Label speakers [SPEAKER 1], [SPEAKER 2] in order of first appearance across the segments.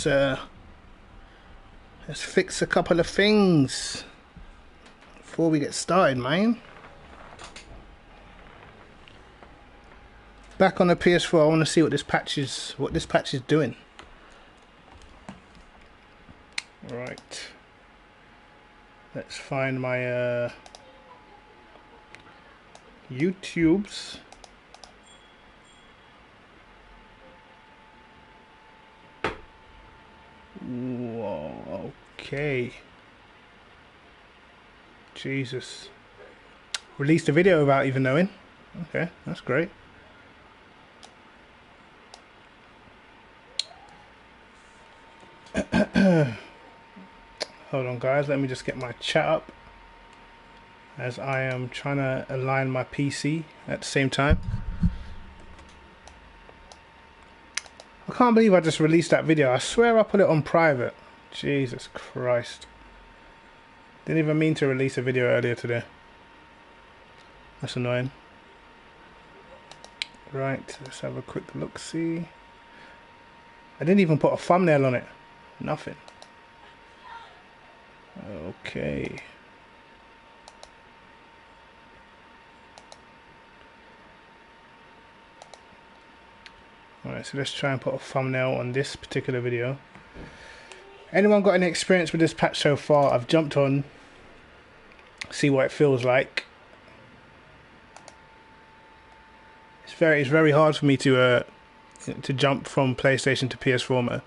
[SPEAKER 1] let's fix a couple of things before we get started, man. Back on the PS4, I want to see what this patch is doing. Right. Let's find my YouTubes. Whoa, okay. Jesus. Released a video without even knowing. Okay, that's great. Hold on guys, let me just get my chat up as I am trying to align my PC at the same time. I can't believe I just released that video. I swear I put it on private. Jesus Christ. Didn't even mean to release a video earlier today. That's annoying. Right, let's have a quick look see. I didn't even put a thumbnail on it. Nothing. Okay. Alright, so let's try and put a thumbnail on this particular video. Anyone got any experience with this patch so far? I've jumped on, see what it feels like. It's very hard for me to jump from PlayStation to PS4 mode.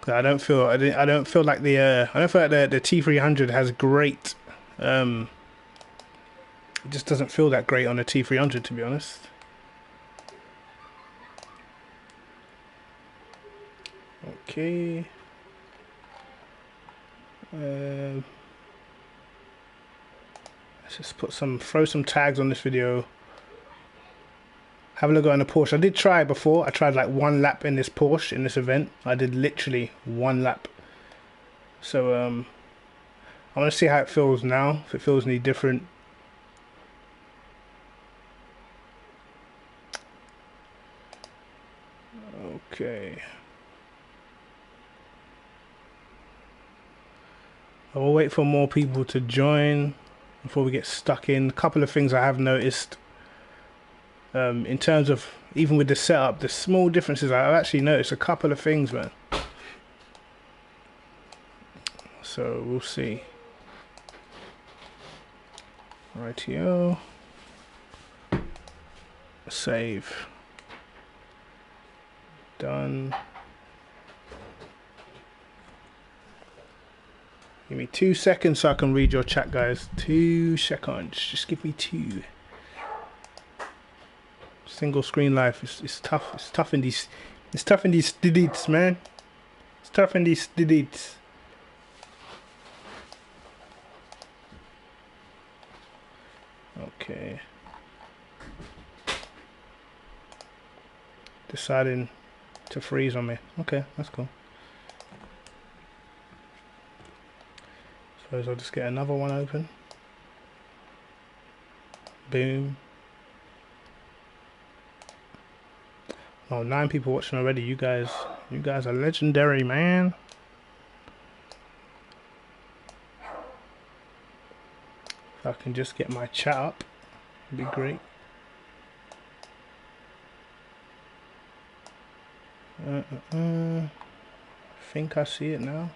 [SPEAKER 1] I don't feel like the T300 has great. It just doesn't feel that great on the T300, to be honest. Okay. Let's just throw some tags on this video. Have a look on the Porsche. I did try before. I tried like one lap in this Porsche in this event. I did literally one lap. So I want to see how it feels now. If it feels any different. Okay. I will wait for more people to join before we get stuck in. A couple of things I have noticed. In terms of, even with the setup, the small differences, I've actually noticed a couple of things, man. So, we'll see. Rightio. Save. Done. Give me 2 seconds so I can read your chat, guys. 2 seconds. Just give me 2. Single screen life is tough. It's tough in these streets, man. It's tough in these streets. Okay. Deciding to freeze on me. Okay, that's cool. Suppose I'll just get another one open. Boom. Oh, 9 people watching already. You guys are legendary, man. If I can just get my chat up, it'd be great. I think I see it now.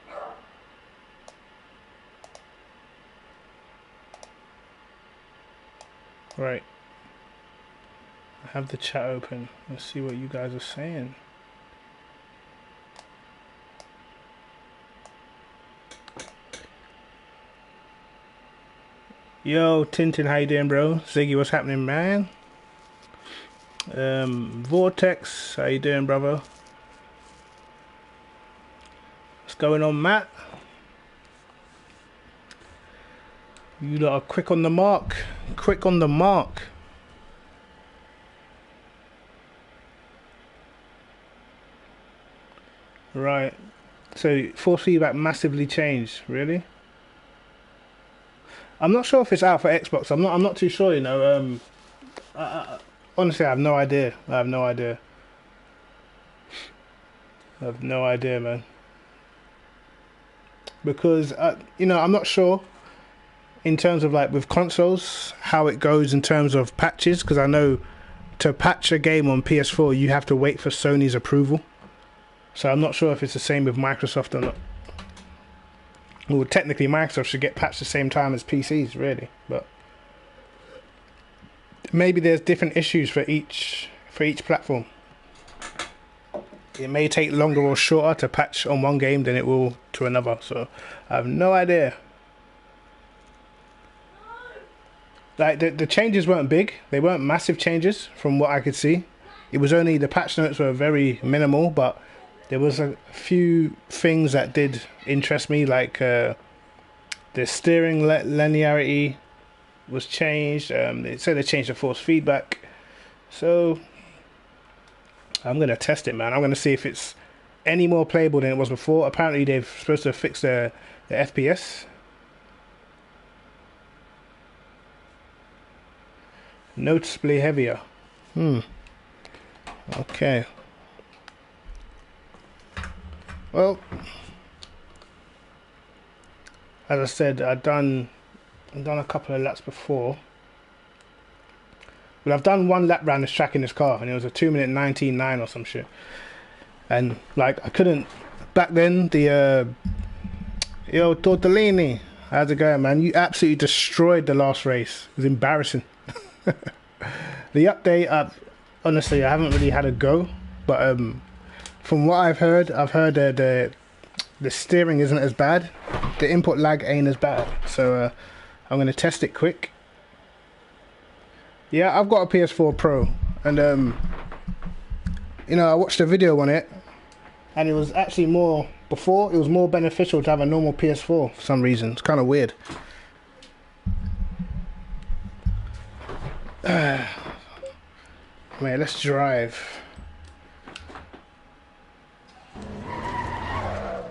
[SPEAKER 1] Right. I have the chat open. Let's see what you guys are saying. Yo, Tintin, how you doing, bro? Ziggy, what's happening, man? Vortex, how you doing, brother? What's going on, Matt? You lot are quick on the mark. Quick on the mark. Right. So force feedback massively changed. Really? I'm not sure if it's out for Xbox. I'm not too sure. You know. Honestly, I have no idea. I have no idea. I have no idea, man. Because you know, I'm not sure in terms of like with consoles how it goes in terms of patches. Because I know to patch a game on PS4 you have to wait for Sony's approval. So I'm not sure if it's the same with Microsoft or not. Well, technically Microsoft should get patched the same time as PCs, really, but maybe there's different issues for each platform. It may take longer or shorter to patch on one game than it will to another, so I have no idea. Like the changes weren't big, they weren't massive changes from what I could see. It was only the patch notes were very minimal, but there was a few things that did interest me, like the steering linearity was changed. They said they changed the force feedback, so I'm gonna test it, man. I'm gonna see if it's any more playable than it was before. Apparently they're supposed to fix the FPS. Noticeably heavier. Okay. Well, as I said, I've done a couple of laps before. But I've done one lap round this track in this car, and it was a 2-minute 19.9 or some shit. And like I couldn't back then. The yo Tortellini, how's it going, man? You absolutely destroyed the last race. It was embarrassing. The update, honestly, I haven't really had a go, but from what I've heard that the steering isn't as bad, the input lag ain't as bad, so I'm gonna test it quick. Yeah, I've got a PS4 Pro, and you know, I watched a video on it, and it was actually more beneficial to have a normal PS4 for some reason. It's kind of weird. Man, let's drive.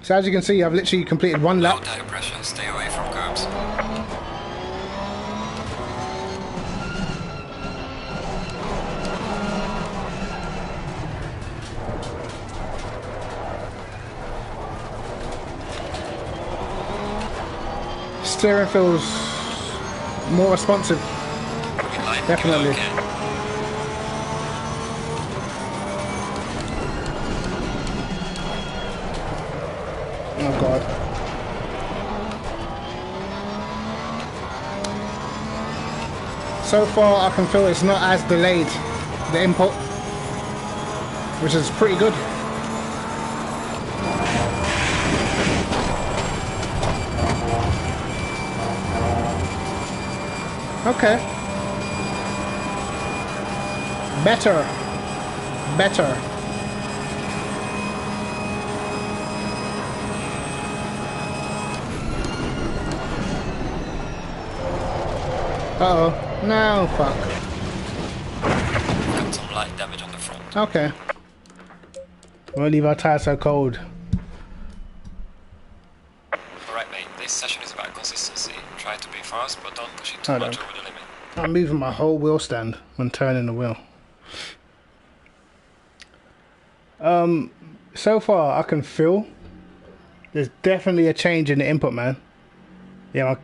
[SPEAKER 1] So as you can see, I've literally completed one lap.
[SPEAKER 2] Low tire pressure, stay away from curbs.
[SPEAKER 1] Steering feels more responsive. Definitely. Oh god. So far I can feel it's not as delayed, the input, which is pretty good. Okay. Better. Uh-oh. No, fuck.
[SPEAKER 2] Got some light damage on the front.
[SPEAKER 1] Okay. We'll leave our tires so cold.
[SPEAKER 2] Alright mate, this session is about consistency. Try to be fast, but don't push it too much over the limit.
[SPEAKER 1] I'm moving my whole wheel stand when turning the wheel. So far I can feel there's definitely a change in the input, man. Yeah, my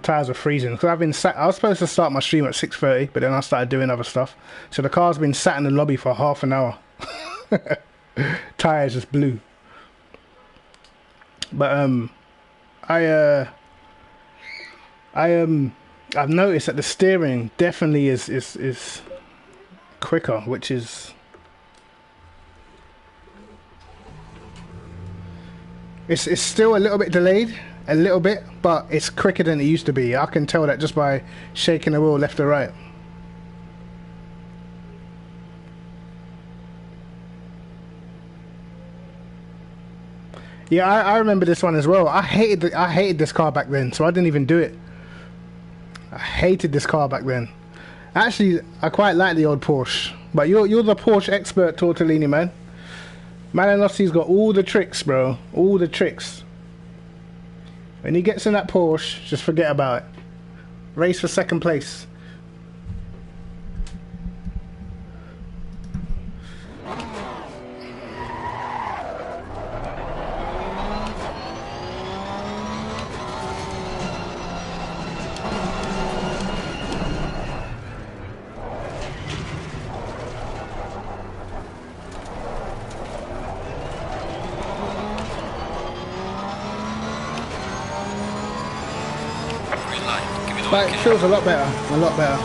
[SPEAKER 1] tires are freezing. Cause I was supposed to start my stream at 6:30, but then I started doing other stuff. So the car's been sat in the lobby for half an hour. Tires just blew. But I've noticed that the steering definitely is quicker, which is it's still a little bit delayed, a little bit, but it's quicker than it used to be. I can tell that just by shaking the wheel left or right. Yeah, I remember this one as well. I hated this car back then, so I didn't even do it. I hated this car back then. Actually, I quite like the old Porsche, but you're the Porsche expert, Tortellini, man. Malinossi's got all the tricks, bro. All the tricks. When he gets in that Porsche, just forget about it. Race for second place. But it feels a lot better, a lot better.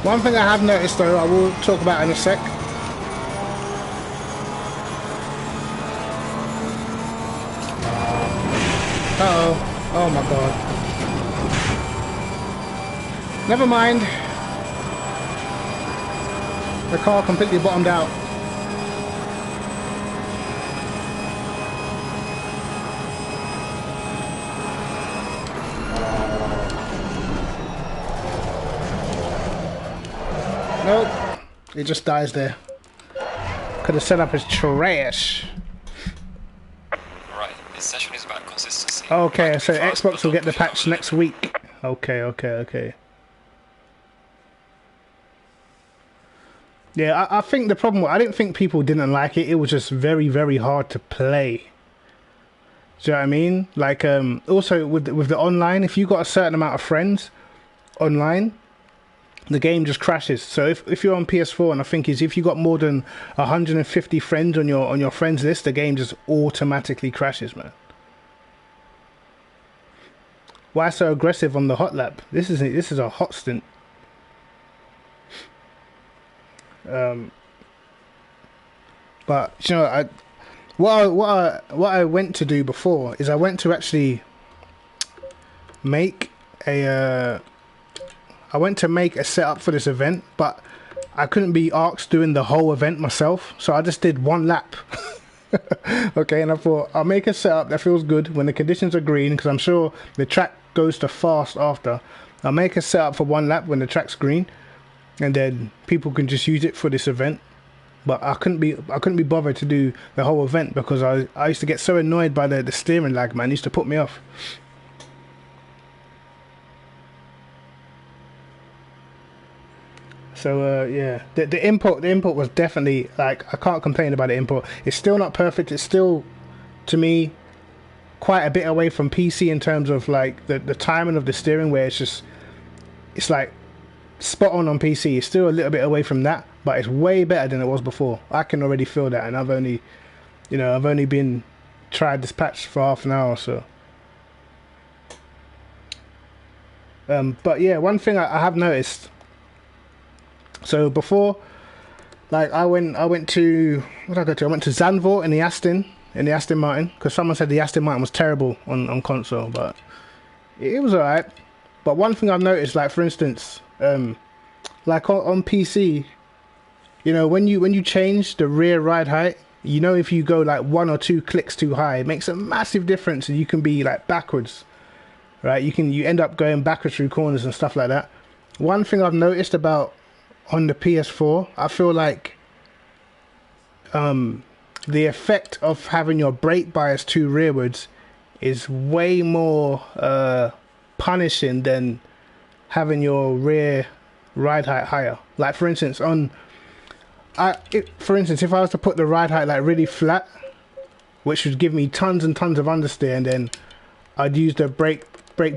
[SPEAKER 1] One thing I have noticed though, I will talk about in a sec. Uh-oh. Oh my god. Never mind. The car completely bottomed out. Nope. It just dies there. Could have set up as trash.
[SPEAKER 2] Right, this session is about consistency.
[SPEAKER 1] Okay, so Xbox will get the patch next week. Okay. Yeah, I think the problem, I didn't think people didn't like it. It was just very, very hard to play. Do you know what I mean? Like, also with the online, if you got a certain amount of friends online, the game just crashes. So if you're on PS4, and I think if you got more than 150 friends on your friends list, the game just automatically crashes, man. Why so aggressive on the hot lap? This is a hot stint. But you know, what I went to do before is I went to actually make a setup for this event, but I couldn't be asked doing the whole event myself, so I just did one lap. Okay, and I thought I'll make a setup that feels good when the conditions are green, because I'm sure the track goes to fast after. I'll make a setup for one lap when the track's green, and then people can just use it for this event. But I couldn't be bothered to do the whole event because I used to get so annoyed by the steering lag, man. It used to put me off. So yeah, the input was definitely, like, I can't complain about the input. It's still not perfect. It's still, to me, quite a bit away from PC in terms of like the timing of the steering, where it's like spot on PC. It's still a little bit away from that, but it's way better than it was before. I can already feel that, and I've only been tried this patch for half an hour or so. But yeah, one thing I have noticed. So before, like, I went to, what did I go to? I went to Zandvoort in the Aston Martin, because someone said the Aston Martin was terrible on console, but it was alright. But one thing I've noticed, like for instance, like on PC, you know, when you change the rear ride height, you know, if you go like 1 or 2 clicks too high, it makes a massive difference, and you can be like backwards, right? You end up going backwards through corners and stuff like that. One thing I've noticed about on the PS4, I feel like the effect of having your brake bias too rearwards is way more punishing than having your rear ride height higher. Like for instance, if I was to put the ride height like really flat, which would give me tons and tons of understeer, and then I'd use the brake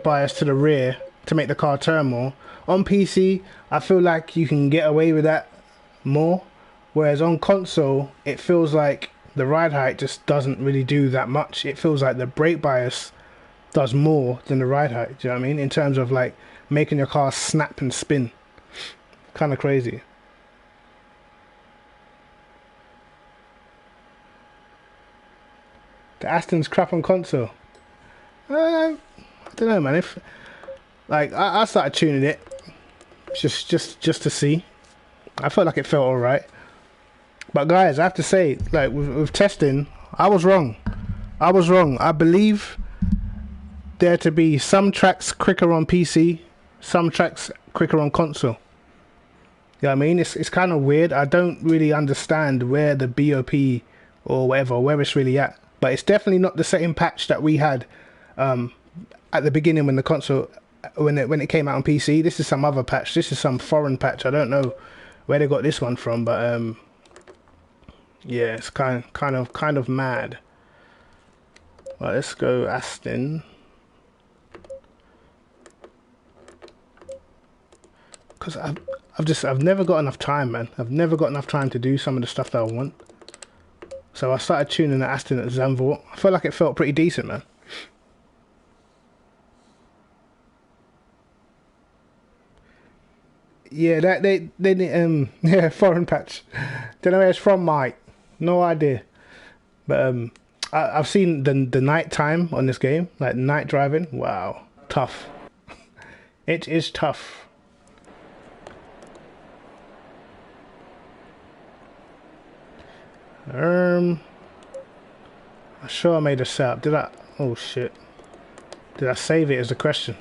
[SPEAKER 1] bias to the rear to make the car turn more. On PC, I feel like you can get away with that more, whereas on console, it feels like the ride height just doesn't really do that much. It feels like the brake bias does more than the ride height, do you know what I mean? In terms of like making your car snap and spin. Kind of crazy. The Aston's crap on console. I don't know, man. If like I started tuning it just to see. I felt like it felt alright. But guys, I have to say, like with testing, I was wrong. I believe there to be some tracks quicker on PC, some tracks quicker on console. You know what I mean? It's kind of weird. I don't really understand where the BOP or whatever, where it's really at. But it's definitely not the same patch that we had at the beginning when the console, when it came out on PC. This is some other patch. This is some foreign patch. I don't know where they got this one from, but yeah, it's kind of mad. Right, let's go Aston. Because I've never got enough time, man. I've never got enough time to do some of the stuff that I want. So I started tuning the Aston at Zandvoort. I felt like it felt pretty decent, man. Yeah, they yeah, foreign patch. Don't know where it's from, Mike. No idea. But I've seen the night time on this game, like night driving. Wow, tough. It is tough. I'm sure I made a setup. Did I? Oh shit. Did I save it? Is the question.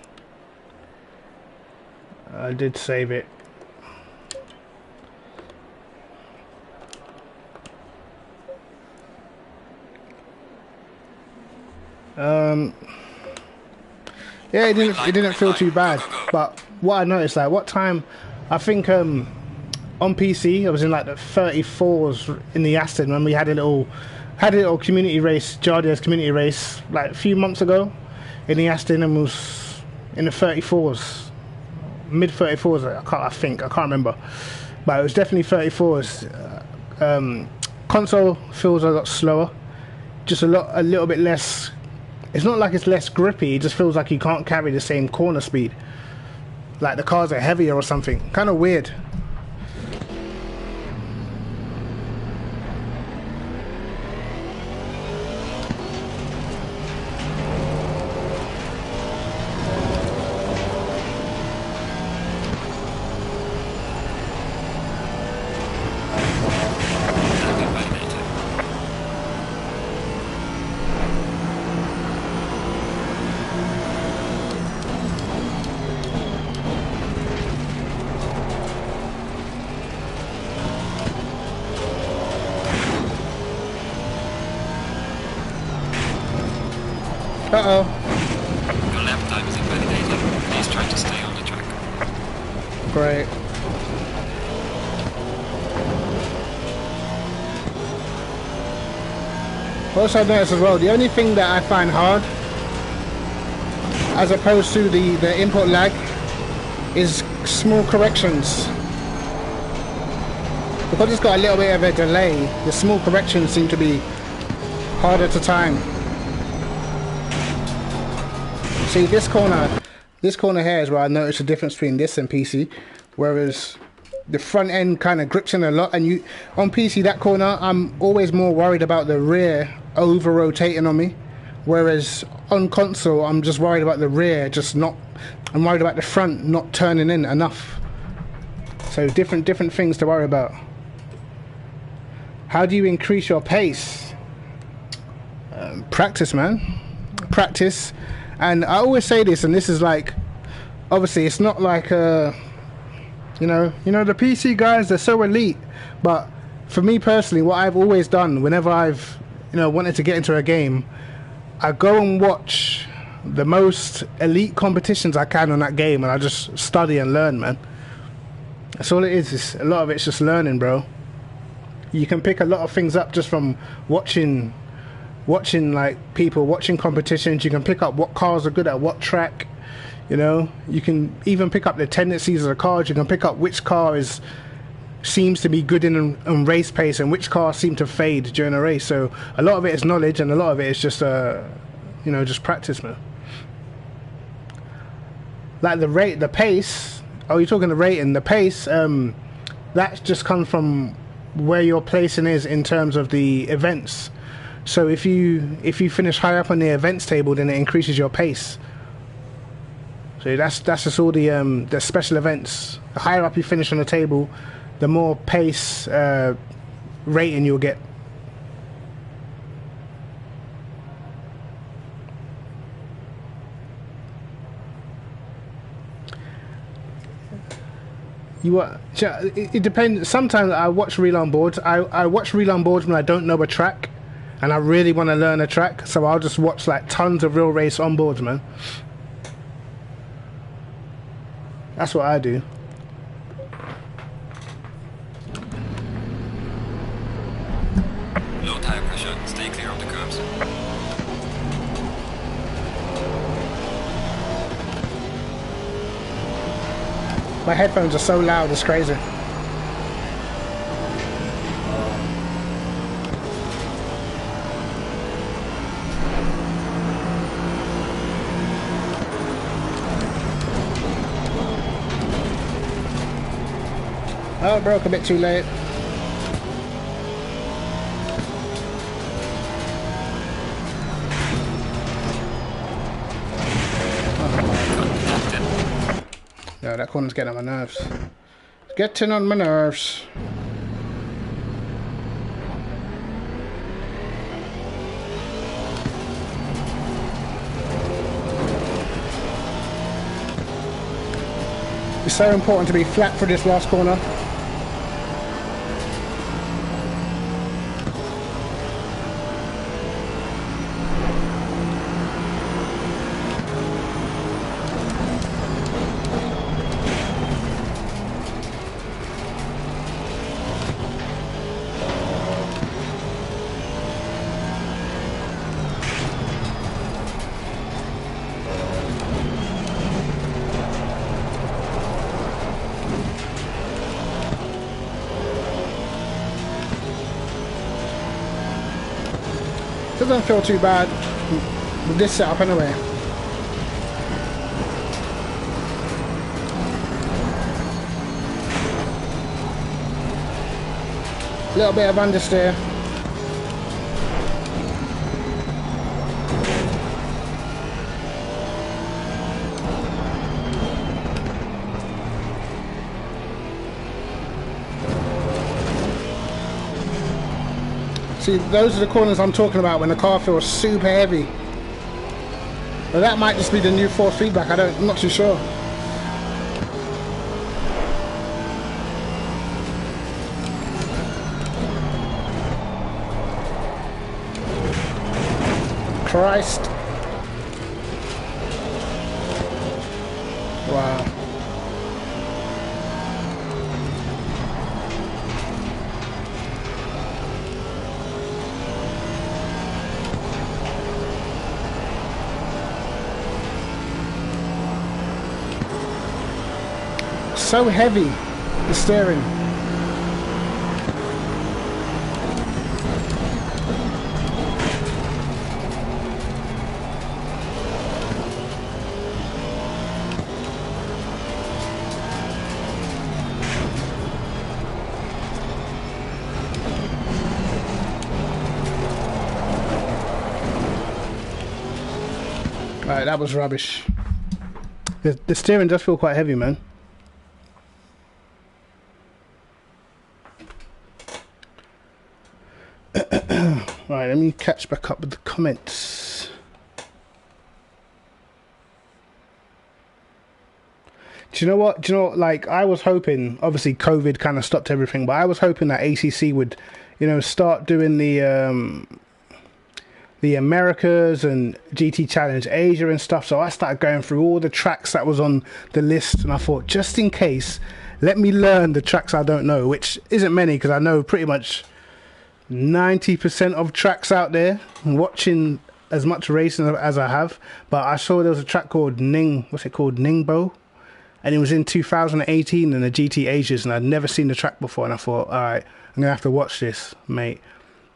[SPEAKER 1] I did save it. Yeah, it didn't feel too bad. But what I noticed, like, what time? I think on PC I was in like the 34s in the Aston when we had a little community race, Jardier's community race, like a few months ago in the Aston, and was in the 34s, mid 34s. I can't remember, but it was definitely 34s. Console feels a lot slower, just a little bit less. It's not like it's less grippy, it just feels like you can't carry the same corner speed. Like the cars are heavier or something. Kind of weird. Uh-oh.
[SPEAKER 2] Your lap time is invalidated. Please try to stay on the track.
[SPEAKER 1] Great. Also I noticed as well, the only thing that I find hard, as opposed to the input lag, is small corrections. Because it's got a little bit of a delay, the small corrections seem to be harder to time. See, this corner here is where I noticed the difference between this and PC, whereas the front end kind of grips in a lot, and on PC, that corner, I'm always more worried about the rear over rotating on me, whereas on console, I'm just worried about the rear I'm worried about the front not turning in enough. So different things to worry about. How do you increase your pace? Practice, man. Practice. And I always say this, and this is like, obviously it's not like you know the PC guys, they're so elite, but for me personally, what I've always done whenever I've wanted to get into a game, I go and watch the most elite competitions I can on that game, and I just study and learn, man. That's all it is. A lot of it's just learning, bro. You can pick a lot of things up just from watching like people, watching competitions. You can pick up what cars are good at what track. You can even pick up the tendencies of the cars. You can pick up which car seems to be good in race pace and which cars seem to fade during a race. So a lot of it is knowledge, and a lot of it is just just practice, man. Like the pace. Oh, you're talking the rating, the pace. That just comes from where your placing is in terms of the events. So if you finish high up on the events table, then it increases your pace. So that's just all the special events. The higher up you finish on the table, the more pace rating you'll get. It depends. Sometimes I watch reel on boards. I watch reel on boards when I don't know a track, and I really want to learn a track, so I'll just watch like tons of real race on boards, man. That's what I do.
[SPEAKER 2] Low tire pressure. Stay clear of the curbs.
[SPEAKER 1] My headphones are so loud, it's crazy. Oh, it broke a bit too late. No, that corner's getting on my nerves. It's getting on my nerves. It's so important to be flat for this last corner. Doesn't feel too bad with this setup anyway. Little bit of understeer. See, those are the corners I'm talking about when the car feels super heavy. But that might just be the new force feedback, I'm not too sure. Christ. Wow. So heavy, the steering. Right, that was rubbish. The steering does feel quite heavy, man. Right, let me catch back up with the comments. Do you know what? Like, I was hoping, obviously COVID kind of stopped everything, but I was hoping that ACC would, start doing the Americas and GT Challenge Asia and stuff. So I started going through all the tracks that was on the list, and I thought, just in case, let me learn the tracks I don't know, which isn't many because I know pretty much 90% of tracks out there, watching as much racing as I have. But I saw there was a track called Ningbo, and it was in 2018 in the GT Asias, and I'd never seen the track before, and I thought, alright, I'm gonna have to watch this, mate.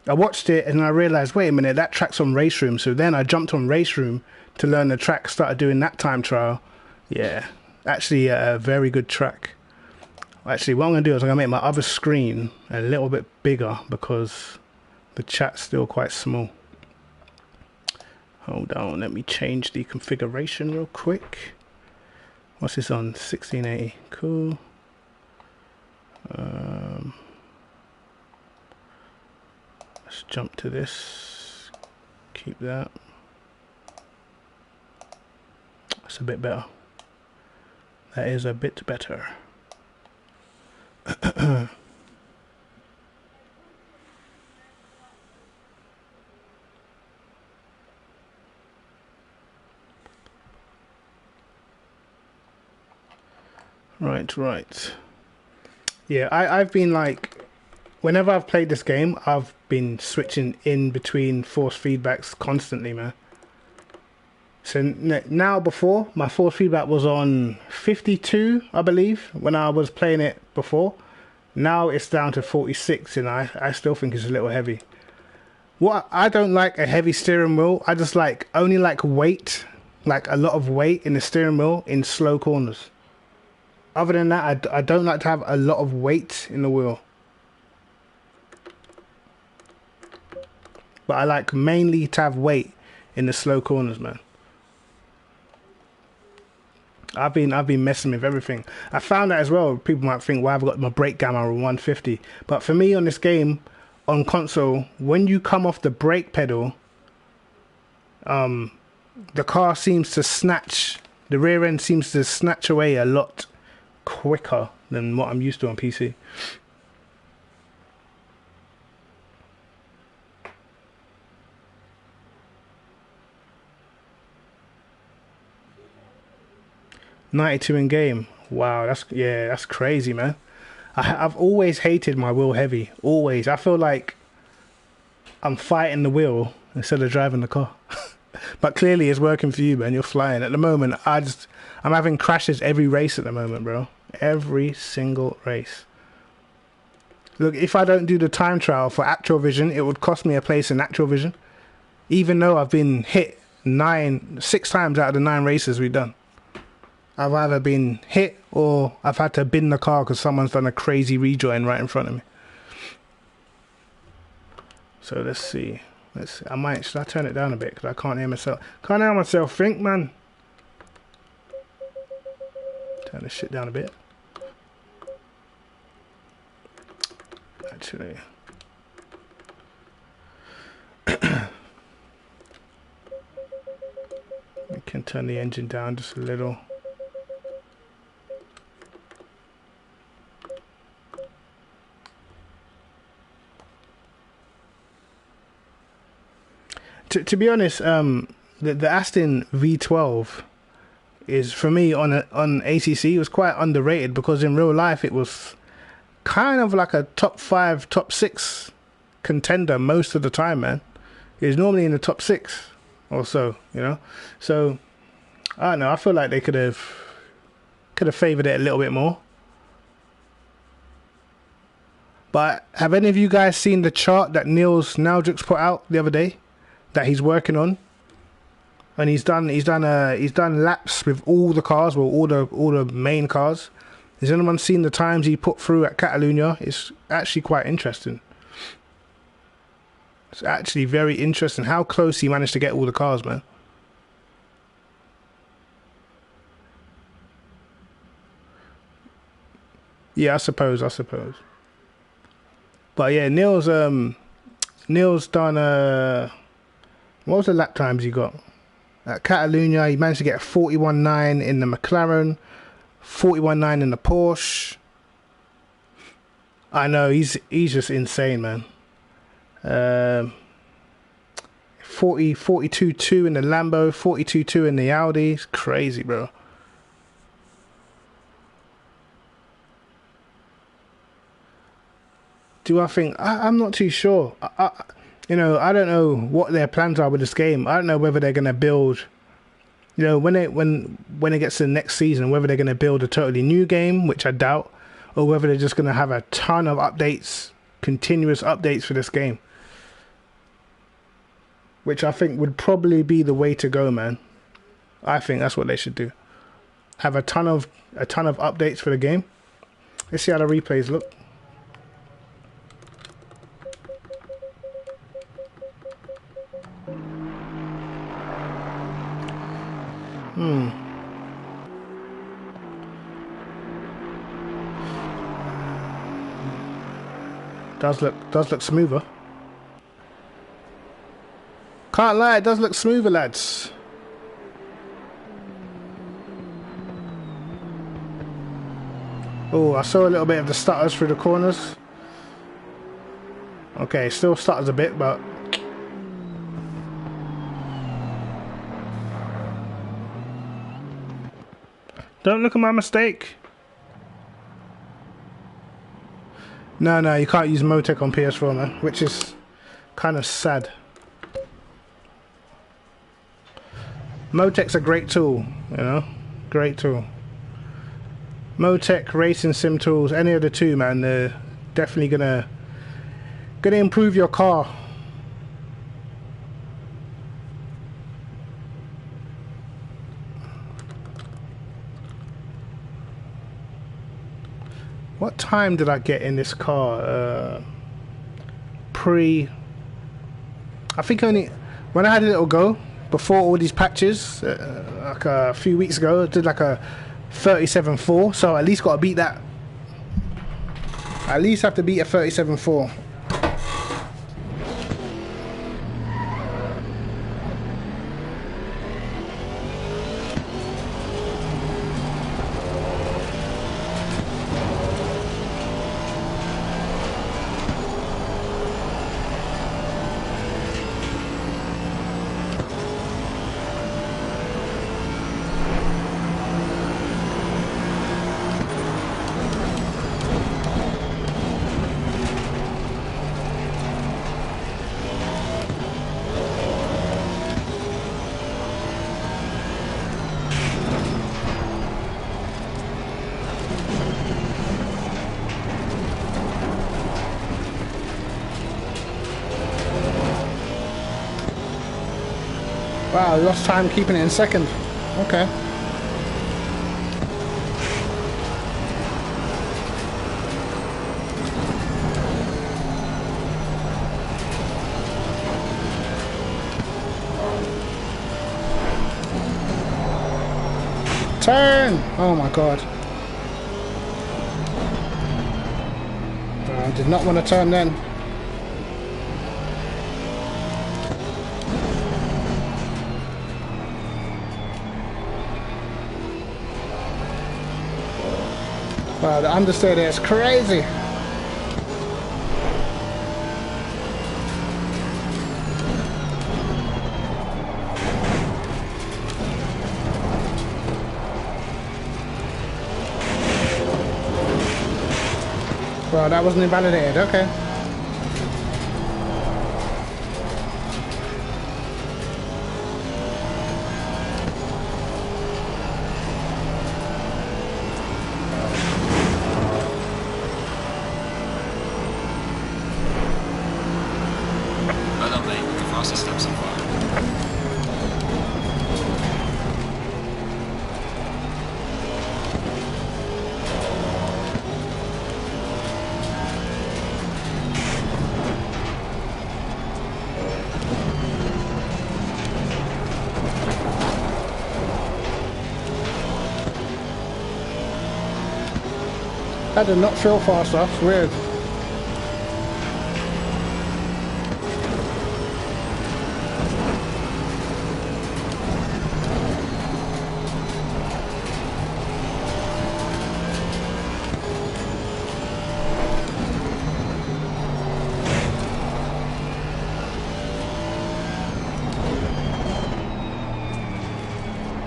[SPEAKER 1] I watched it and I realized, wait a minute, that track's on Race Room. So then I jumped on Race Room to learn the track, started doing that time trial. Yeah, actually a very good track. Actually, what I'm going to do is I'm going to make my other screen a little bit bigger because the chat's still quite small. Hold on, let me change the configuration real quick. What's this on? 1680. Cool. Let's jump to this. Keep that. That's a bit better. That is a bit better. Right. Yeah, I've been like, whenever I've played this game, I've been switching in between force feedbacks constantly, man. So now, before, my force feedback was on 52, I believe, when I was playing it before. Now it's down to 46, and I still think it's a little heavy. What I don't like a heavy steering wheel. I just only like weight, like a lot of weight in the steering wheel in slow corners. Other than that, I don't like to have a lot of weight in the wheel. But I like mainly to have weight in the slow corners, man. I've been messing with everything. I found that as well. People might think, why have I got my brake gamma on 150? But for me on this game, on console, when you come off the brake pedal, the car seems to snatch, the rear end seems to snatch away a lot quicker than what I'm used to on PC. .92 in game. Wow, that's crazy, man. I've always hated my wheel heavy. Always. I feel like I'm fighting the wheel instead of driving the car. But clearly it's working for you, man. You're flying. At the moment, I'm having crashes every race at the moment, bro. Every single race. Look, if I don't do the time trial for actual vision, it would cost me a place in actual vision. Even though I've been hit 6 times out of the 9 races we've done. I've either been hit or I've had to bin the car because someone's done a crazy rejoin right in front of me. So let's see. Should I turn it down a bit because I can't hear myself. Can't hear myself think, man. Turn this shit down a bit. Actually. We can turn the engine down just a little. To be honest, the Aston V12 is, for me, on ACC, was quite underrated because in real life it was kind of like a top 5, top 6 contender most of the time, man. It was normally in the top 6 or so, you know. So I don't know. I feel like they could have favoured it a little bit more. But have any of you guys seen the chart that Niels Naudrix put out the other day? That he's working on, and he's done laps with all the cars, well, all the main cars. Has anyone seen the times he put through at Catalunya? It's actually quite interesting. It's actually very interesting how close he managed to get all the cars, man. Yeah, I suppose. But yeah, Neil's done what was the lap times he got? At Catalunya, he managed to get 41.9 in the McLaren, 41.9 in the Porsche. I know, he's just insane, man. 42.2 in the Lambo, 42.2 in the Audi. It's crazy, bro. Do I think... I'm not too sure. You know, I don't know what their plans are with this game. I don't know whether they're going to build, you know, when it gets to the next season, whether they're going to build a totally new game, which I doubt, or whether they're just going to have a ton of updates, continuous updates for this game. Which I think would probably be the way to go, man. I think that's what they should do. Have a ton of updates for the game. Let's see how the replays look. Does look smoother. Can't lie, it does look smoother, lads. Oh, I saw a little bit of the stutters through the corners. Okay, still stutters a bit, but don't look at my mistake. No, you can't use Motec on PS4, man, which is kind of sad. Motec's a great tool, you know, great tool. Motec, racing sim tools, any of the two, man, they're definitely gonna improve your car. What time did I get in this car? I think only when I had a little go before all these patches, like a few weeks ago, I did like a 37.4. So at least got to beat that. At least have to beat a 37.4. Wow, I lost time keeping it in second. Okay. Turn! Oh my god. I did not want to turn then. Wow, the understeer there is crazy. Well, that wasn't invalidated, okay.
[SPEAKER 2] Well done, mate. The fastest step so far.
[SPEAKER 1] That did not feel fast, that's weird.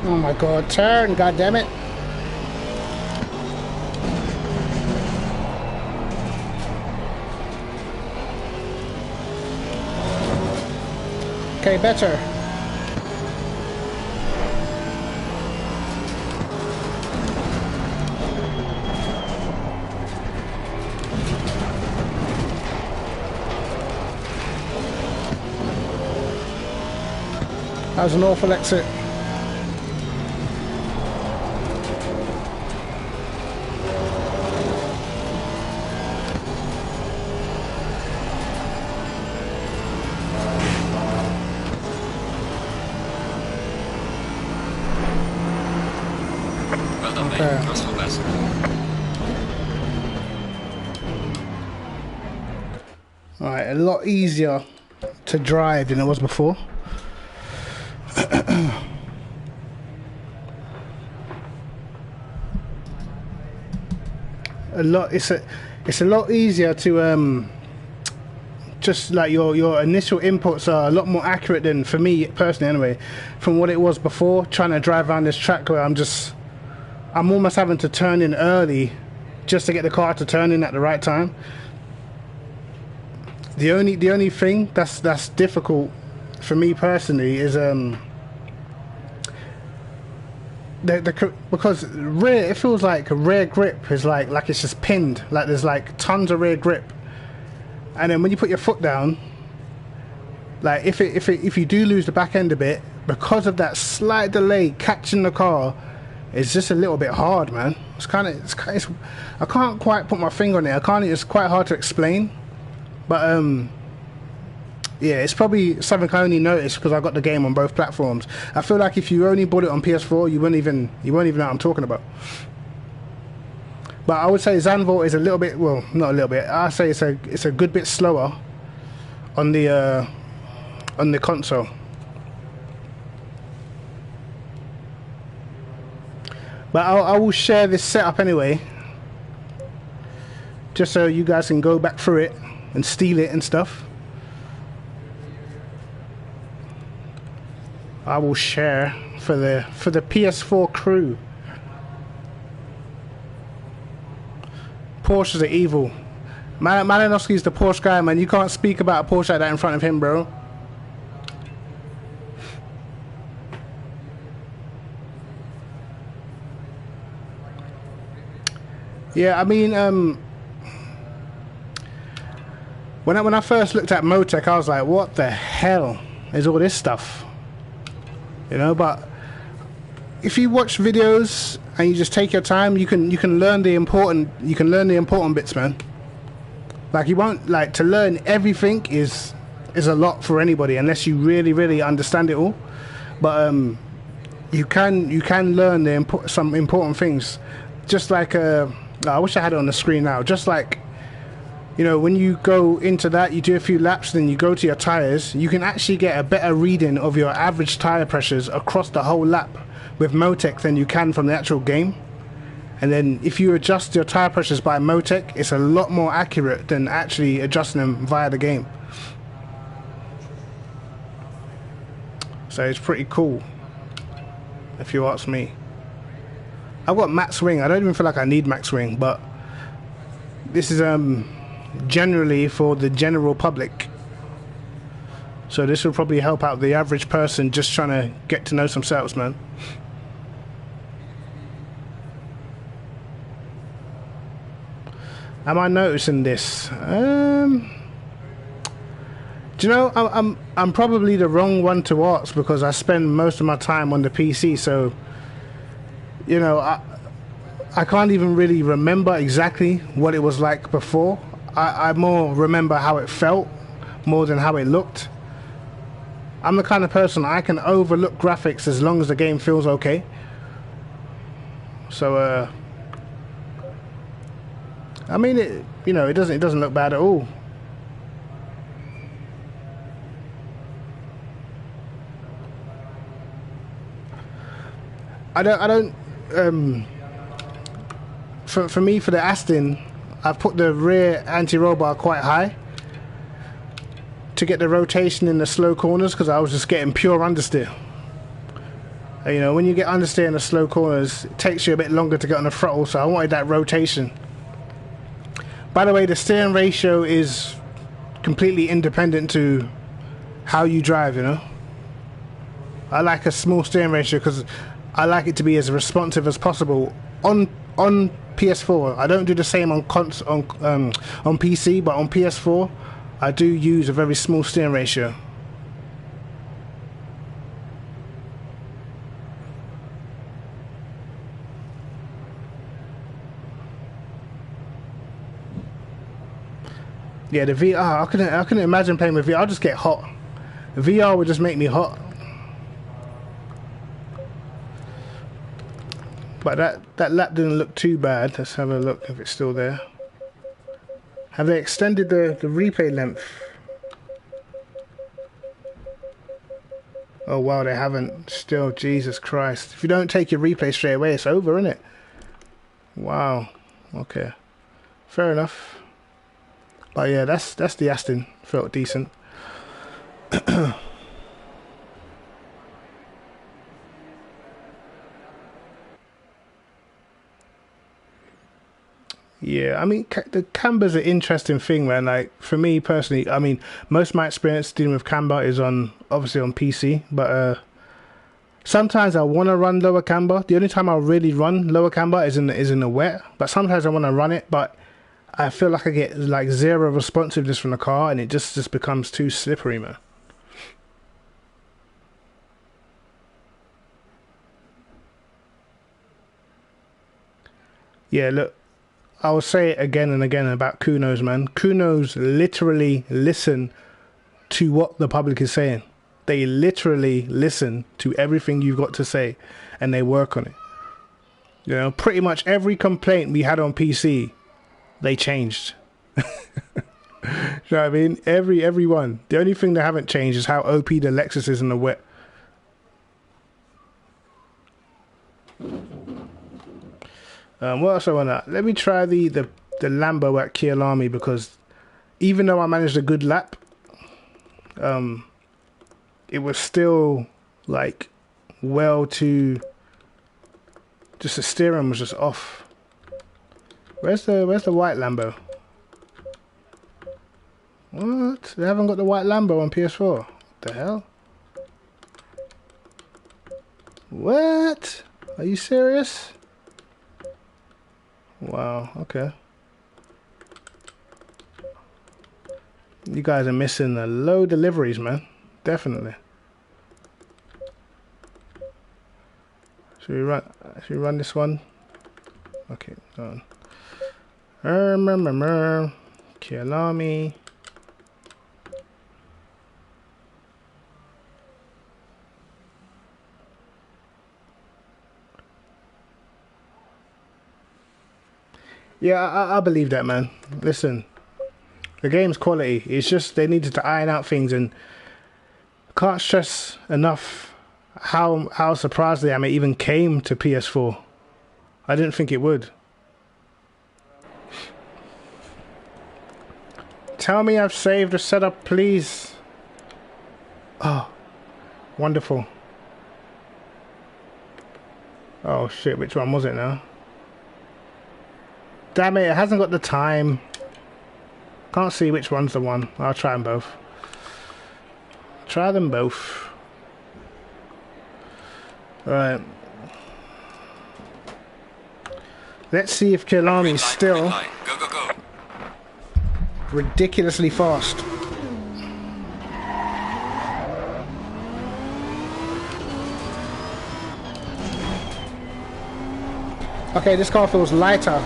[SPEAKER 1] Oh my god, turn, god damn it. Okay, better. That was an awful exit. Alright, a lot easier to drive than it was before. It's a lot easier to just like your initial inputs are a lot more accurate than, for me personally anyway, from what it was before, trying to drive around this track where I'm almost having to turn in early just to get the car to turn in at the right time. The only thing that's difficult for me personally is because rear, it feels like a rear grip is like it's just pinned, like there's like tons of rear grip, and then when you put your foot down, like if you do lose the back end a bit because of that slight delay catching the car, it's just a little bit hard, man. It's I can't quite put my finger on it. It's quite hard to explain, but yeah, it's probably something I only noticed because I got the game on both platforms. I feel like if you only bought it on PS4, you won't even know what I'm talking about. But I would say Zandvoort is a little bit, well, not a little bit. I say it's a good bit slower on the console. But I will share this setup anyway, just so you guys can go back through it and steal it and stuff. I will share for the PS4 crew. Porsches are evil. Malinowski's the Porsche guy, man. You can't speak about a Porsche like that in front of him, bro. Yeah, I mean, when I first looked at Motec, I was like, what the hell is all this stuff? You know, but if you watch videos and you just take your time, you can learn the important bits, man. Like, you won't, like, to learn everything is a lot for anybody unless you really understand it all. But you can learn some important things. Just like I wish I had it on the screen now. Just like, you know, when you go into that, you do a few laps, then you go to your tires, you can actually get a better reading of your average tire pressures across the whole lap with Motec than you can from the actual game. And then if you adjust your tire pressures by Motec, it's a lot more accurate than actually adjusting them via the game. So it's pretty cool, if you ask me. I've got max swing. I don't even feel like I need max swing, but this is generally for the general public. So this will probably help out the average person just trying to get to know themselves, man. Am I noticing this? Do you know, I'm probably the wrong one to ask because I spend most of my time on the PC, so you know, I can't even really remember exactly what it was like before. I more remember how it felt more than how it looked. I'm the kind of person, I can overlook graphics as long as the game feels okay. So I mean, it doesn't look bad at all. I don't for me, for the Aston, I've put the rear anti-roll bar quite high to get the rotation in the slow corners because I was just getting pure understeer. You know, when you get understeer in the slow corners, it takes you a bit longer to get on the throttle, so I wanted that rotation. By the way, the steering ratio is completely independent to how you drive, you know. I like a small steering ratio because I like it to be as responsive as possible on PS4. I don't do the same on PC, but on PS4 I do use a very small steering ratio. Yeah, the VR, I couldn't imagine playing with VR. I'll just get hot. VR would just make me hot. But that lap didn't look too bad. Let's have a look if it's still there. Have they extended the replay length? Oh wow, they haven't. Still, Jesus Christ. If you don't take your replay straight away, it's over, isn't it? Wow. Okay. Fair enough. But yeah, that's the Aston. Felt decent. Yeah, I mean, the camber's an interesting thing, man. Like, for me personally, I mean, most of my experience dealing with camber is obviously on PC, but Sometimes I want to run lower camber. The only time I really run lower camber is in the wet. But sometimes I want to run it, but I feel like I get like zero responsiveness from the car, and it just becomes too slippery, man. Yeah, look, I will say it again and again about Kunos, man. Kunos literally listen to what the public is saying. They literally listen to everything you've got to say, and they work on it. You know, pretty much every complaint we had on PC, they changed. You know what I mean? Every one. The only thing they haven't changed is how OP the Lexus is in the wet. What else I wanna? Let me try the Lambo at Kyalami, because even though I managed a good lap, it was still like just the steering was just off. Where's the white Lambo? What? They haven't got the white Lambo on PS4. What the hell? What? Are you serious? Wow, okay. You guys are missing a load of Liveries, man. Definitely. Should we run this one? Okay, go on. Kyalami. Yeah, I believe that, man. Listen, the game's quality. It's just they needed to iron out things, and can't stress enough how surprised I am it even came to PS4. I didn't think it would. Tell me I've saved the setup, please. Oh, wonderful. Oh shit, which one was it now? Damn it, it hasn't got the time. Can't see which one's the one. I'll try them both. Try them both. Alright. Let's see if Kyalami's still
[SPEAKER 2] Go.
[SPEAKER 1] ridiculously fast. Okay, this car feels lighter.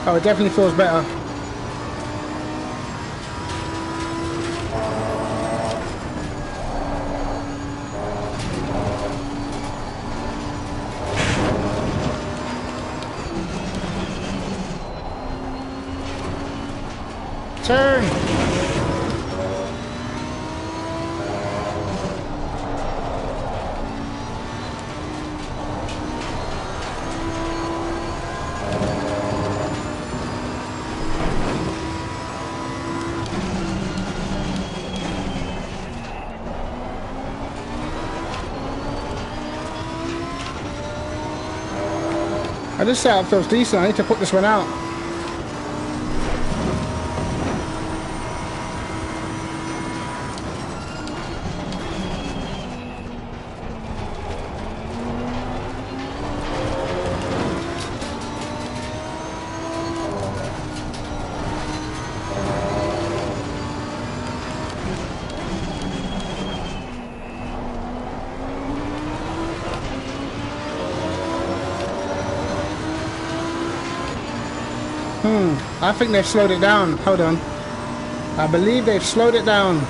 [SPEAKER 1] Oh, it definitely feels better. Turn! This setup feels decent. I need to put this one out. I think they've slowed it down. Hold on. I believe they've slowed it down.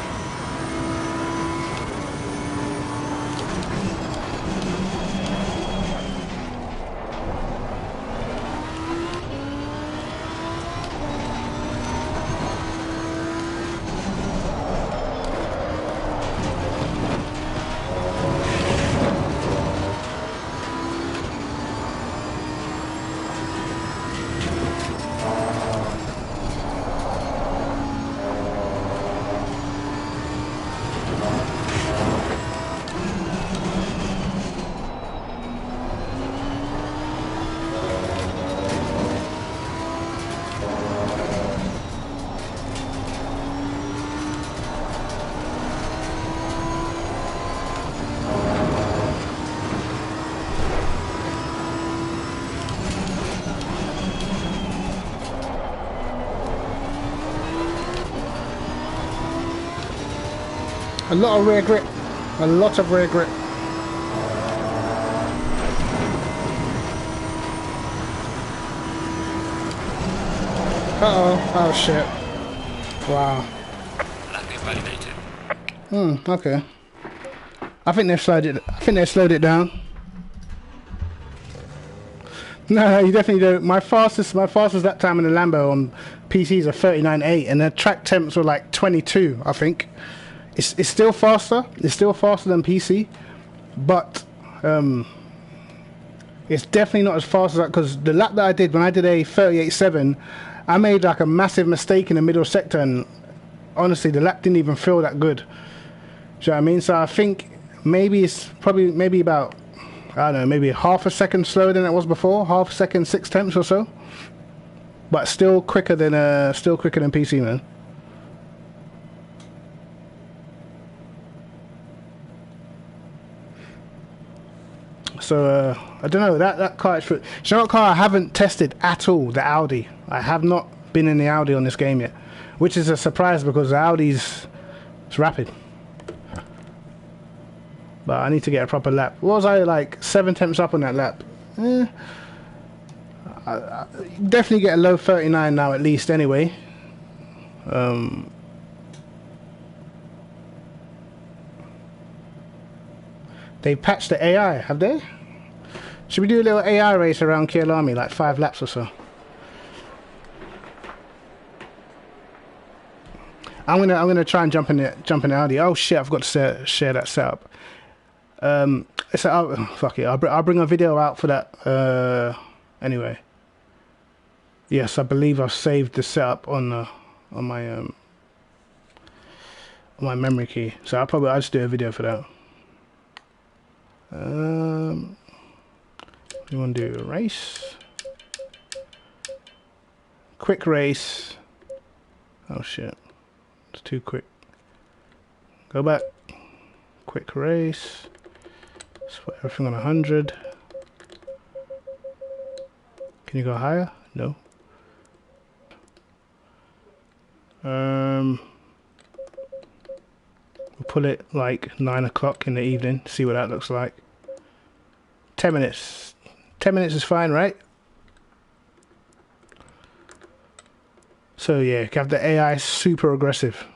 [SPEAKER 1] A lot of rear grip. A lot of rear grip. Uh-oh. Oh, shit. Wow.
[SPEAKER 2] That been validated.
[SPEAKER 1] Okay. I think they've slowed it down. No, you definitely don't. My fastest lap time in the Lambo on PCs are 39.8, and the track temps were like 22, I think. It's still faster. It's still faster than PC, but it's definitely not as fast as that, because the lap that I did when I did a 38.7, I made like a massive mistake in the middle sector, and honestly, the lap didn't even feel that good. Do you know what I mean? So I think maybe it's maybe about, I don't know, maybe half a second slower than it was before, half a second, 6 tenths or so, but still quicker than PC, man. So I don't know, that car is, you know what car I haven't tested at all? The Audi. I have not been in the Audi on this game yet, which is a surprise because the Audi's, it's rapid. But I need to get a proper lap. What was I, like 7 tenths up on that lap? I definitely get a low 39 now at least anyway. They patched the AI, have they? Should we do a little AI race around Kyalami, like 5 laps or so? I'm gonna try and jump in the Audi. Oh shit! I forgot to share that setup. Fuck it. I'll bring a video out for that. Anyway. Yes, I believe I've saved the setup on my memory key. So I'll just do a video for that. We want to do a race. Quick race. Oh shit. It's too quick. Go back. Quick race. Let's put everything on 100. Can you go higher? No. We'll put it like 9 o'clock in the evening. See what that looks like. 10 minutes. 10 minutes is fine, right? So yeah, have the AI super aggressive.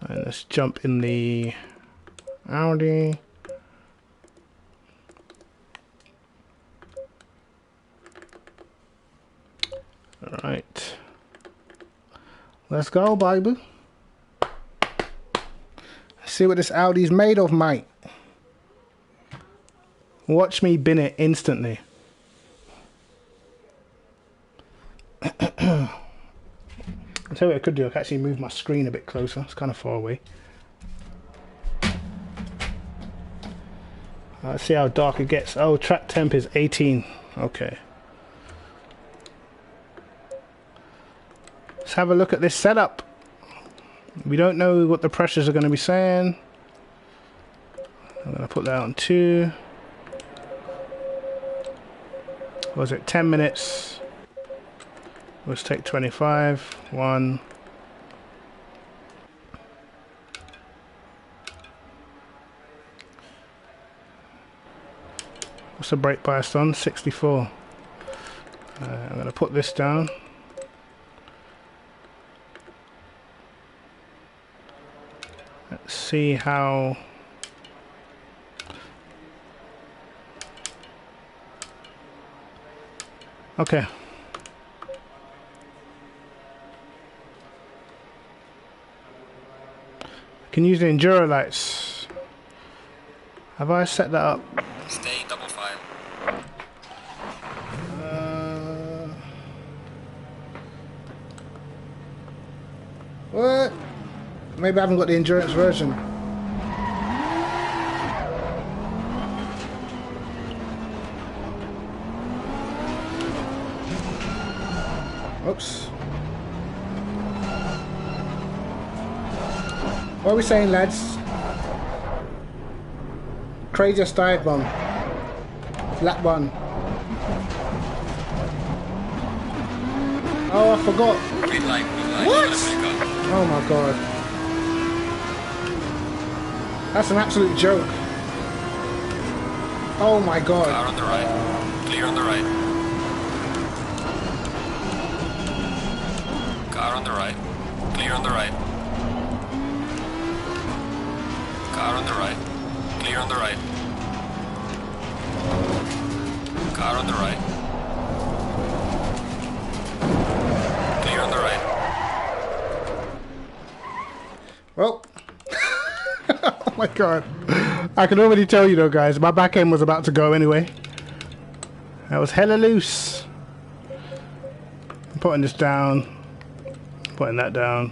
[SPEAKER 1] And let's jump in the Audi. Alright. Let's go, baby. See what this Audi's made of, mate. Watch me bin it instantly. I'll tell you what I could do. I could actually move my screen a bit closer. It's kind of far away. Let's see how dark it gets. Oh, track temp is 18. Okay. Let's have a look at this setup. We don't know what the pressures are going to be saying. I'm going to put that on 2. What was it? 10 minutes. Let's take 25. 1. What's the brake bias on? 64. I'm going to put this down. Let's see how... Okay. I can use the Enduro lights. Have I set that up?
[SPEAKER 2] Stay double file.
[SPEAKER 1] What? Maybe I haven't got the endurance version. Oops. What are we saying, lads? Craziest dive bomb. Lap 1. Oh, I forgot.
[SPEAKER 2] Green light, green light.
[SPEAKER 1] What? Oh my god. That's an absolute joke. Oh my god.
[SPEAKER 2] Car on the right. Clear on the right. Car on the right. Clear on the right. Car on the right. Clear on the right. Car on the right. Clear on the right.
[SPEAKER 1] Well, oh my god. I can already tell you though, guys, my back end was about to go anyway. That was hella loose. I'm putting this down. Putting that down.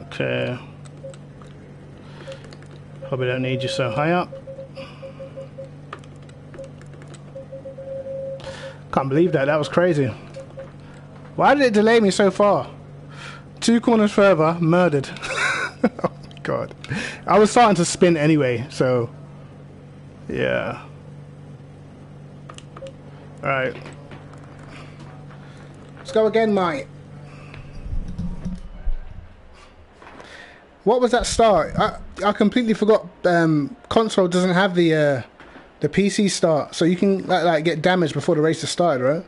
[SPEAKER 1] Okay. Probably don't need you so high up. Can't believe that. That was crazy. Why did it delay me so far? 2 corners further, murdered. Oh my god. I was starting to spin anyway, so yeah. Alright. Let's go again, mate. What was that start? I completely forgot. Console doesn't have the PC start, so you can like get damaged before the race has started, right?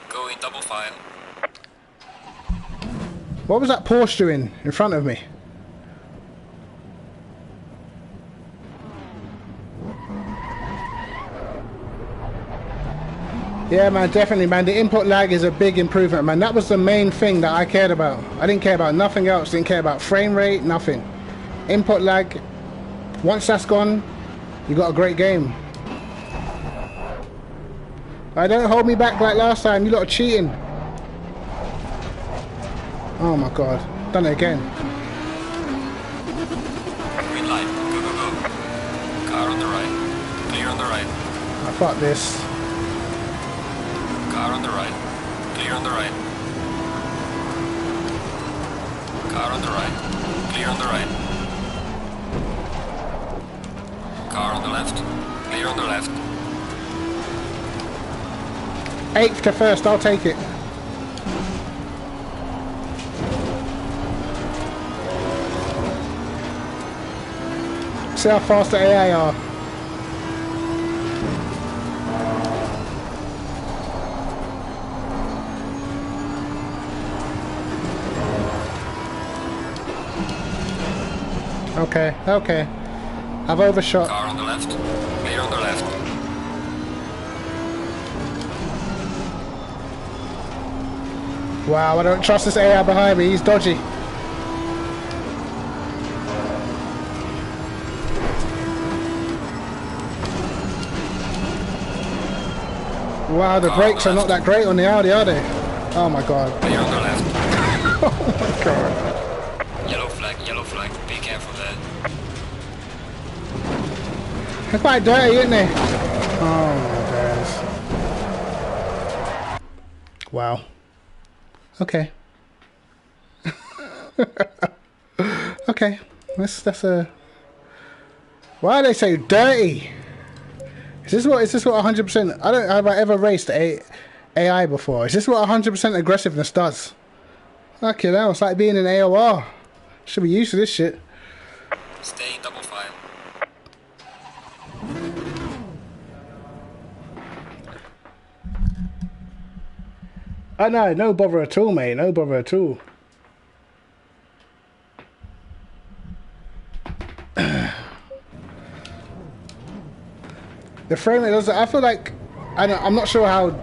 [SPEAKER 2] Go in double file.
[SPEAKER 1] What was that Porsche doing in front of me? Yeah, man, definitely, man. The input lag is a big improvement, man. That was the main thing that I cared about. I didn't care about nothing else. Didn't care about frame rate, nothing. Input lag. Once that's gone, you got a great game. I don't hold me back like last time. You lot are cheating. Oh my god. Done it again.
[SPEAKER 2] Green light. Go, go, go. Car on the right. Clear on the right.
[SPEAKER 1] Oh, fuck this.
[SPEAKER 2] Car on the right. Clear on the right. Car on the right. Clear on the right. Car on the left. Clear on the left.
[SPEAKER 1] 8th to 1st, I'll take it. See how fast the AI are. Okay, okay. I've overshot.
[SPEAKER 2] Car on the left. Clear on the left.
[SPEAKER 1] Wow, I don't trust this AI behind me. He's dodgy. Wow, the brakes are not that great on the Audi, are they? Oh my god.
[SPEAKER 2] Clear on the left.
[SPEAKER 1] Oh my god.
[SPEAKER 2] Yellow flag, be careful there.
[SPEAKER 1] They're quite dirty, isn't they? Oh my days. Wow. Okay. Okay. That's a... Why do they say dirty? Is this what 100%... I don't... Have I ever raced AI before? Is this what 100% aggressiveness does? Okay, that was like being in AOR. Should be used to this shit.
[SPEAKER 2] Stay in double file.
[SPEAKER 1] Oh no, no bother at all, mate. No bother at all. The frame rate does. I feel like I'm not sure how.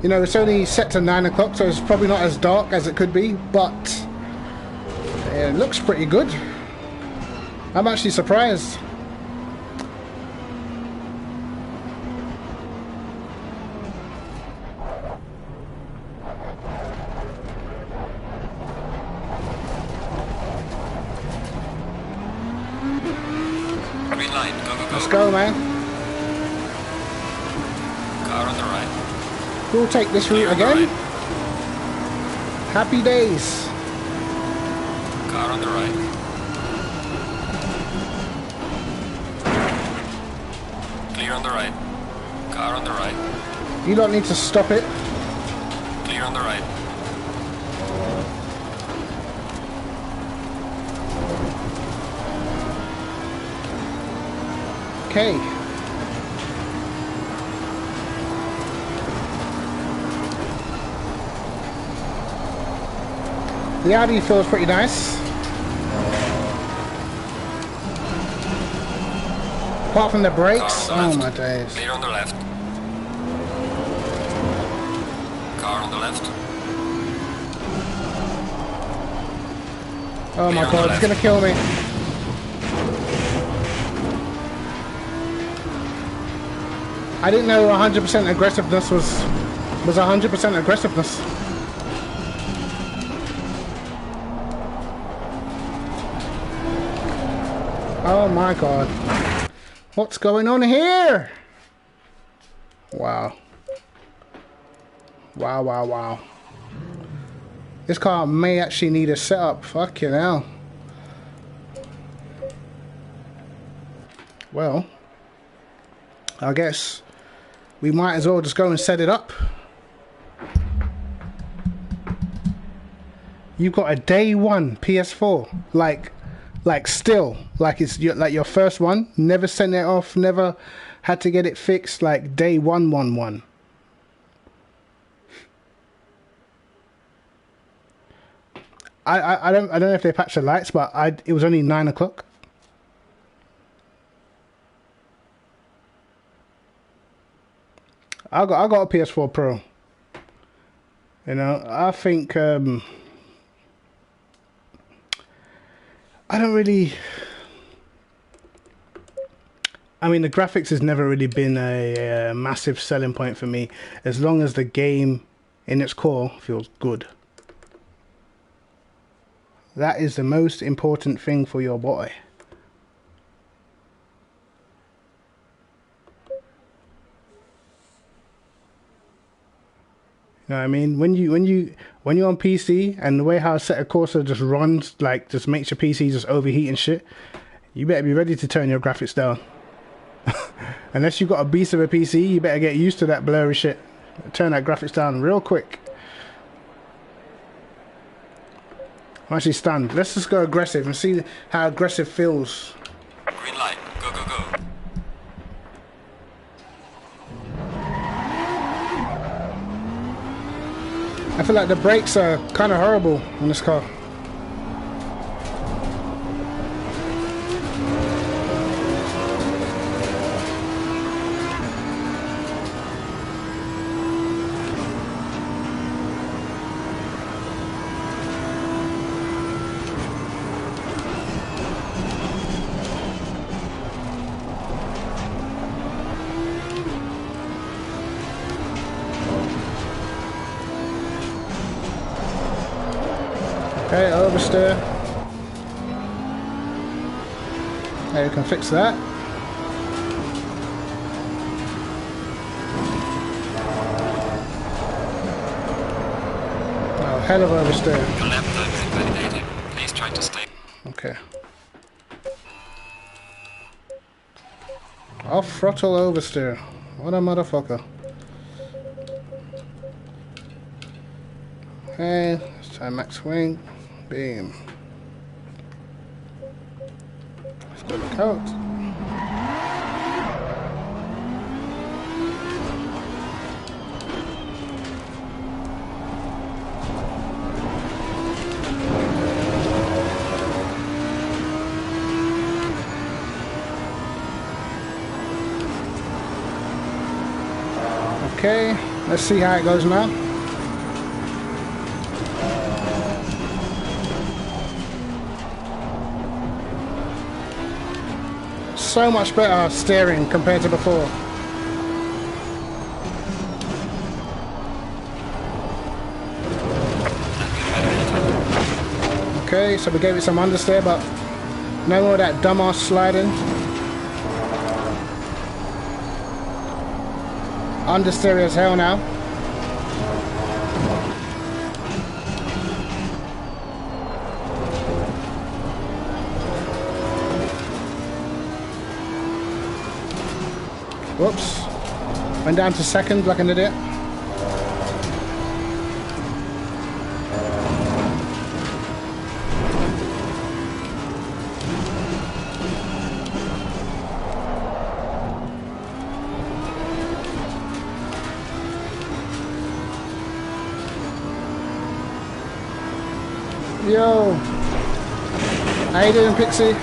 [SPEAKER 1] You know, it's only set to 9 o'clock, so it's probably not as dark as it could be, but it looks pretty good. I'm actually surprised.
[SPEAKER 2] Green light, go, go, go.
[SPEAKER 1] Let's go, man.
[SPEAKER 2] Car on the right.
[SPEAKER 1] We'll take this route again. Happy days.
[SPEAKER 2] Car on the right. Clear on the right. Car on the right.
[SPEAKER 1] You don't need to stop it.
[SPEAKER 2] Clear on the right.
[SPEAKER 1] Okay. The Audi feels pretty nice. Apart from the brakes, oh my days.
[SPEAKER 2] Clear on the left. Car on the left.
[SPEAKER 1] Oh my god, it's gonna kill me. I didn't know 100% aggressiveness was 100% aggressiveness. Oh my god. What's going on here? Wow. Wow, wow, wow. This car may actually need a setup. Fucking hell. Well, I guess we might as well just go and set it up. You've got a day one PS4, like still, like it's your first one. Never sent it off, never had to get it fixed. Like day 111. I don't know if they patched the lights, but it was only 9 o'clock. I got a PS4 Pro. You know, I think I don't really. I mean, the graphics has never really been a massive selling point for me, as long as the game in its core feels good. That is the most important thing for your boy. You know what I mean? When you're on PC and the way how Assetto Corsa just runs, like just makes your PC just overheat and shit, you better be ready to turn your graphics down. Unless you've got a beast of a PC, you better get used to that blurry shit. Turn that graphics down real quick. I'm actually stunned. Let's just go aggressive and see how aggressive feels.
[SPEAKER 2] Green light. Go, go, go.
[SPEAKER 1] I feel like the brakes are kind of horrible on this car. Okay, oversteer. There, you can fix that. Oh, hell of oversteer.
[SPEAKER 2] Your lap time is invalidated. Please try to stay.
[SPEAKER 1] Okay. Off throttle oversteer. What a motherfucker. Okay, let's try max wing. Beam. Let's go look out. Okay, let's see how it goes now. So much better steering compared to before. Okay, so we gave it some understeer, but no more of that dumbass sliding. Understeer as hell now. Whoops. Went down to second like an idiot. Yo, how you doing, Pixie?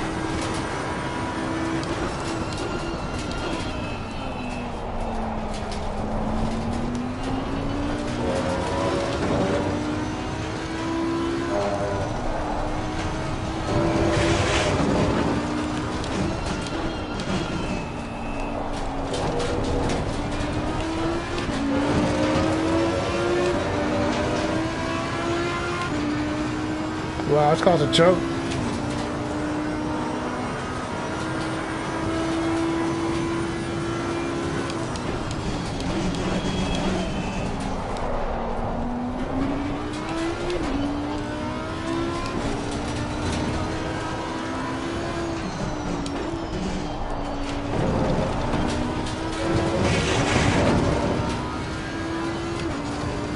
[SPEAKER 1] Wow, this car's a joke.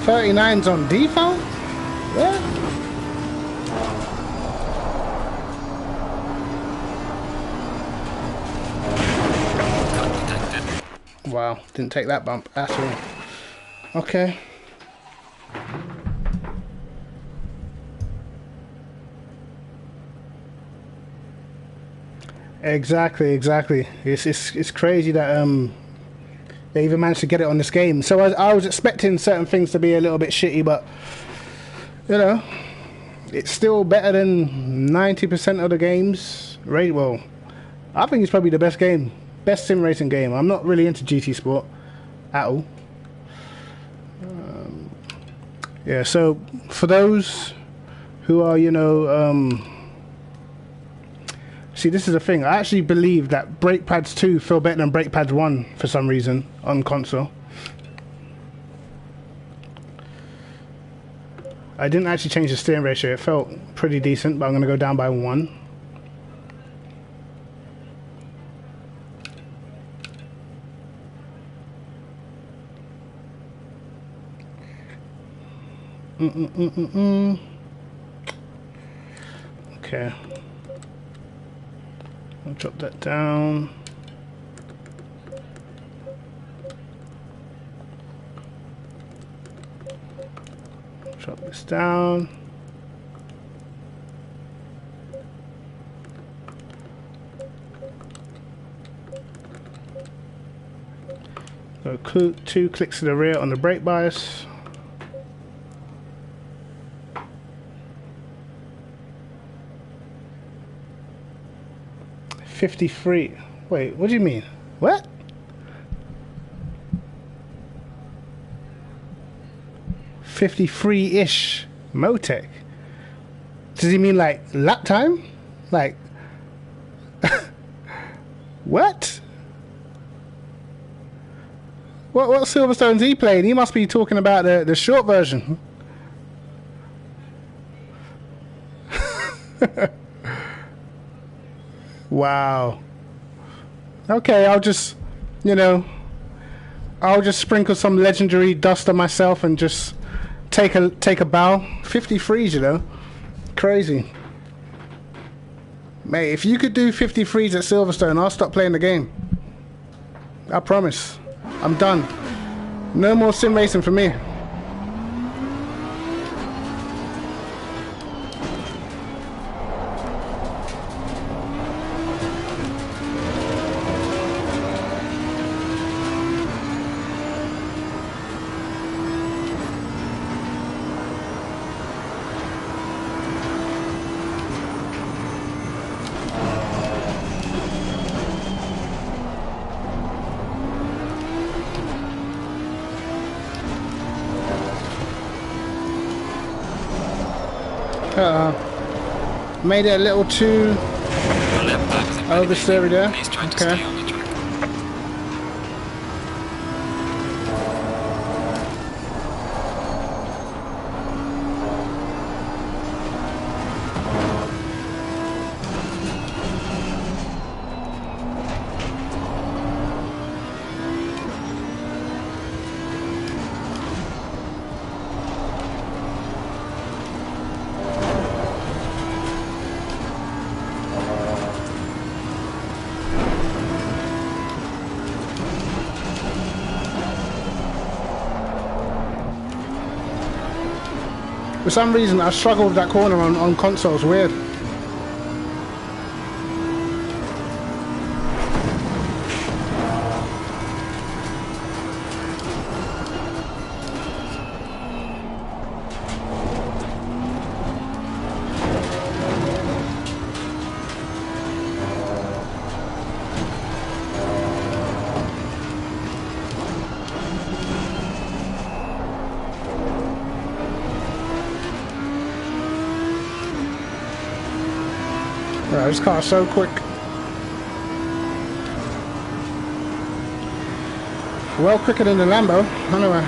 [SPEAKER 1] '39's on default? Yeah. Wow, didn't take that bump at all. Okay. Exactly. It's crazy that they even managed to get it on this game. So I was expecting certain things to be a little bit shitty, but you know, it's still better than 90% of the games. Right? Well, I think it's probably the best game. Best sim racing game. I'm not really into GT Sport at all. Yeah, so for those who are, you know, see, this is the thing. I actually believe that brake pads 2 feel better than brake pads 1 for some reason on console. I didn't actually change the steering ratio. It felt pretty decent, but I'm going to go down by 1. Okay. I'll drop that down. Drop this down. Go 2 clicks to the rear on the brake bias. $53. Wait, what do you mean? What? $53-ish Motec. Does he mean like lap time? Like what? What Silverstone's he playing? He must be talking about the short version. Wow. Okay, I'll just, you know, I'll just sprinkle some legendary dust on myself and just take a bow. 53s, you know. Crazy. Mate, if you could do 53s at Silverstone, I'll stop playing the game. I promise. I'm done. No more sim racing for me. Made it a little too oversteery there. Okay. For some reason, I struggle with that corner on consoles. Weird. This car's so quick. Well quicker than the Lambo, anyway.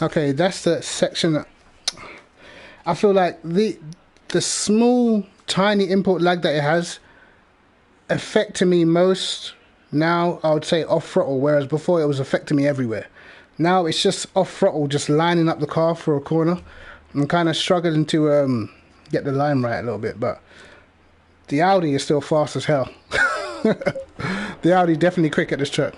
[SPEAKER 1] Okay, that's the section that I feel like the small tiny input lag that it has affecting me most now. I would say off throttle, whereas before it was affecting me everywhere. Now it's just off throttle, just lining up the car for a corner. I'm kind of struggling to get the line right a little bit, but the Audi is still fast as hell. The Audi definitely quick at this track.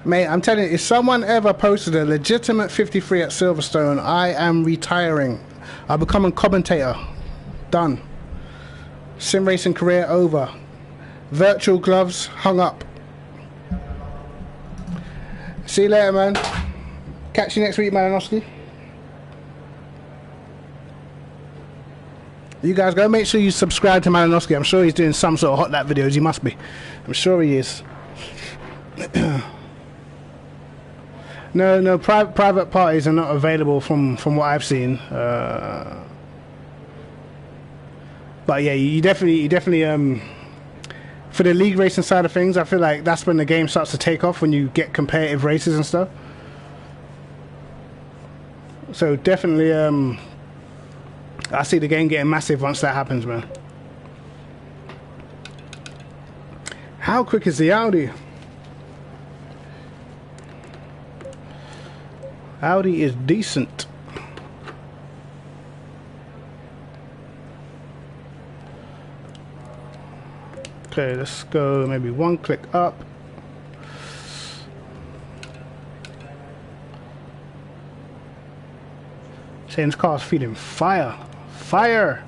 [SPEAKER 1] Mate, I'm telling you, if someone ever posted a legitimate 53 at Silverstone, I am retiring. I'll become a commentator. Done. Sim racing career over. Virtual gloves hung up. See you later, man. Catch you next week, Malinowski. You guys go make sure you subscribe to Malinowski. I'm sure he's doing some sort of hot lap videos. He must be. I'm sure he is. No, private parties are not available from what I've seen. But yeah, you definitely for the league racing side of things, I feel like that's when the game starts to take off, when you get competitive races and stuff. So definitely, I see the game getting massive once that happens, man. How quick is the Audi? Audi is decent. Okay, let's go maybe one click up. Saying this car's feeding fire. Fire!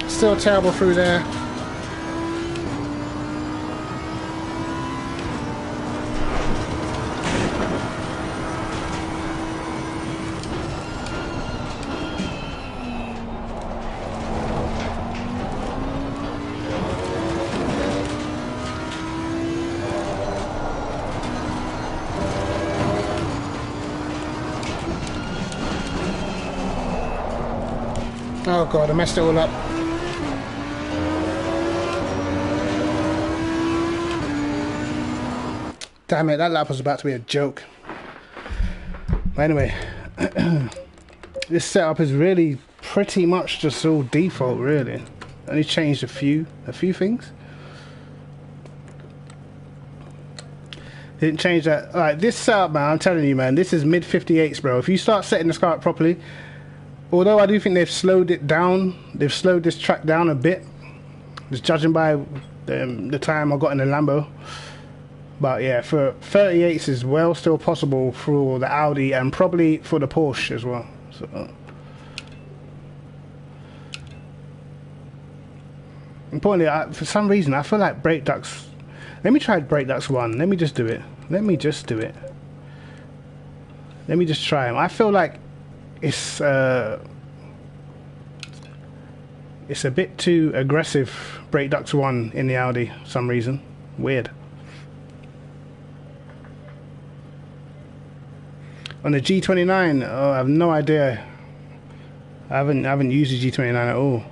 [SPEAKER 1] Still terrible through there. Oh god, I messed it all up. Damn it, that lap was about to be a joke. But anyway, This setup is really pretty much just all default, really. Only changed a few things. Didn't change that. Like this setup, man, I'm telling you, man, this is mid 58s, bro. If you start setting this car up properly, although I do think they've slowed it down, they've slowed this track down a bit, just judging by the time I got in the Lambo. But yeah, for 38s is well still possible for the Audi and probably for the Porsche as well. So importantly, for some reason I feel like brake ducts. Let me try brake ducts 1. Let me just do it. Let me just try them. I feel like it's a bit too aggressive, brake ducts 1 in the Audi for some reason. Weird. On the G29, oh, I have no idea. I haven't used the G29 at all.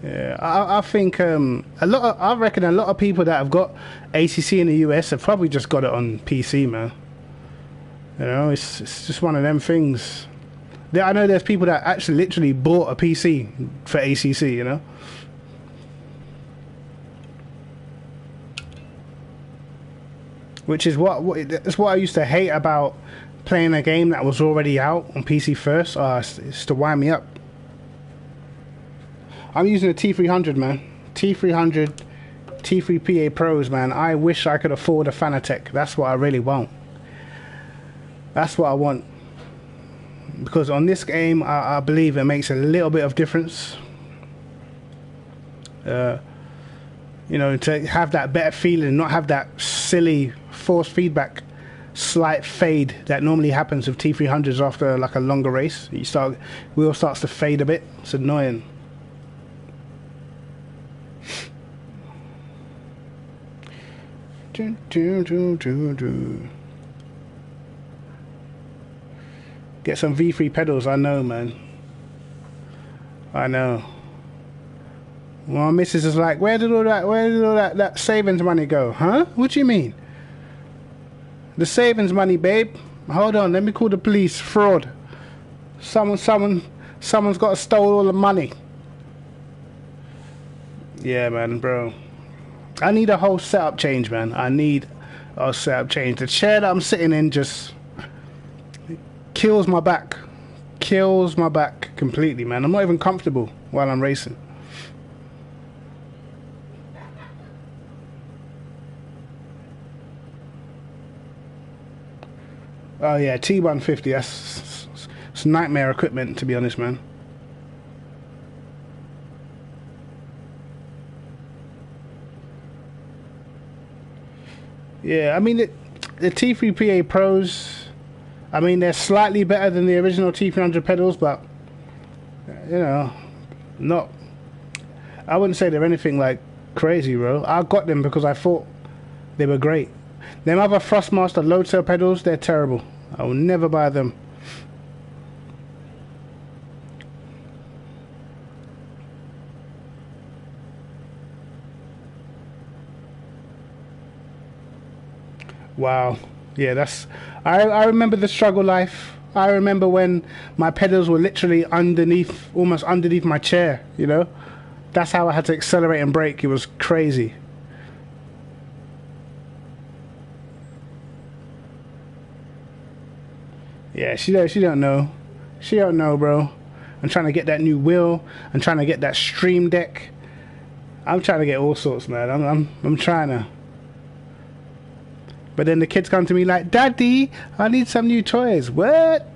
[SPEAKER 1] Yeah, I think I reckon a lot of people that have got ACC in the US have probably just got it on PC, man. You know, it's just one of them things. I know there's people that actually literally bought a PC for ACC, you know. Which is that's what I used to hate about playing a game that was already out on PC first. It's to wind me up. I'm using a T300, man. T300, T3 PA Pros, man. I wish I could afford a Fanatec. That's what I really want. That's what I want. Because on this game, I believe it makes a little bit of difference. You know, to have that better feeling, not have that silly force feedback slight fade that normally happens with T300s after like a longer race. Wheel starts to fade a bit. It's annoying. Get some V3 pedals. I know, man. I know. Well, my missus is like, where did all that savings money go? Huh? What do you mean? The savings money, babe. Hold on, let me call the police. Fraud. Someone's got to stole all the money. Yeah, man, bro. I need a whole setup change, man. I need a setup change. The chair that I'm sitting in just kills my back. Kills my back completely, man. I'm not even comfortable while I'm racing. Oh yeah, T150, it's nightmare equipment, to be honest, man. Yeah, I mean, the T3 PA Pros, I mean, they're slightly better than the original T300 pedals, but, you know, I wouldn't say they're anything like crazy, bro. I got them because I thought they were great. Them other Thrustmaster load cell pedals, they're terrible. I will never buy them. Wow. Yeah, I remember the struggle life. I remember when my pedals were literally almost underneath my chair, you know? That's how I had to accelerate and brake. It was crazy. Yeah, she don't know. She don't know, bro. I'm trying to get that new wheel. I'm trying to get that stream deck. I'm trying to get all sorts, man. I'm trying to. But then the kids come to me like, Daddy, I need some new toys. What?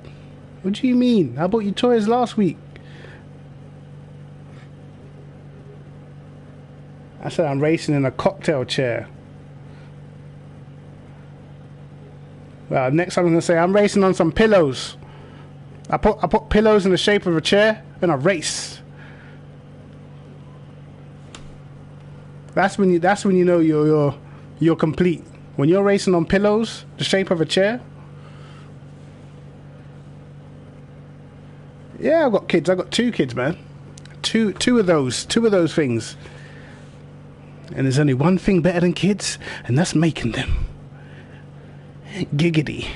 [SPEAKER 1] What do you mean? I bought you toys last week. I said I'm racing in a cocktail chair. Well, next I'm going to say I'm racing on some pillows. I put pillows in the shape of a chair and I race. That's when you know you're complete. When you're racing on pillows, the shape of a chair. Yeah, I've got kids. I've got 2 kids, man. Two of those things. And there's only one thing better than kids, and that's making them. Giggity.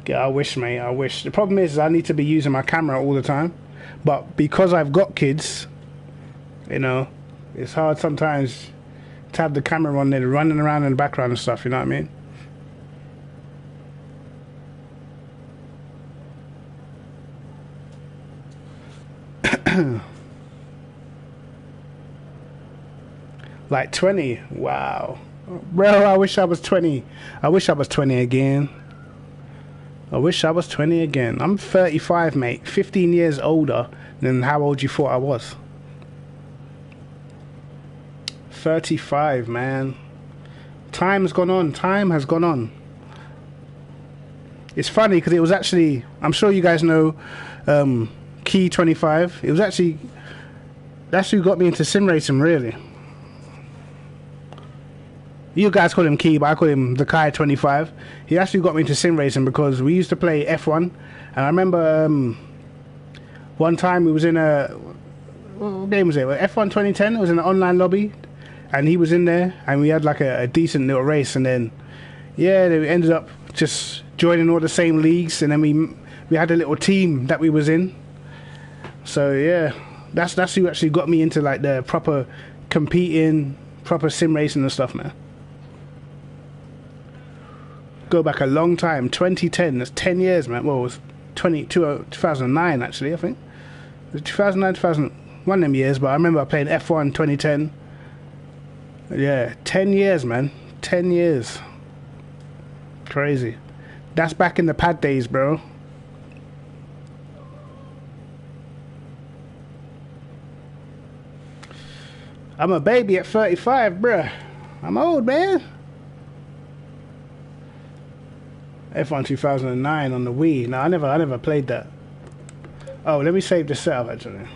[SPEAKER 1] Yeah, I wish, mate. I wish. The problem is I need to be using my camera all the time. But because I've got kids, you know, it's hard sometimes to have the camera on there running around in the background and stuff, you know what I mean? Like 20. Wow. Bro, I wish I was 20. I wish I was 20 again. I wish I was 20 again. I'm 35, mate. 15 years older than how old you thought I was. 35, man. Time has gone on. Time has gone on. It's funny because it was actually, I'm sure you guys know Key 25. It was actually, that's who got me into sim racing, really. You guys call him Key, but I call him the Kai 25. He actually got me into sim racing because we used to play F1. And I remember one time we was in a... What game was it? F1 2010. It was in an online lobby. And he was in there. And we had like a decent little race. And then, yeah, we ended up just joining all the same leagues. And then we had a little team that we was in. So, yeah. That's who actually got me into like the proper competing, proper sim racing and stuff, man. Go back a long time, 2010, that's 10 years, man. Well, it was 2009, actually, I think. It was 2009, 2001 them years, but I remember playing F1 2010. Yeah, 10 years, man. 10 years. Crazy. That's back in the pad days, bro. I'm a baby at 35, bruh. I'm old, man. F1 2009 on the Wii. No, I never played that. Oh, let me save the setup actually.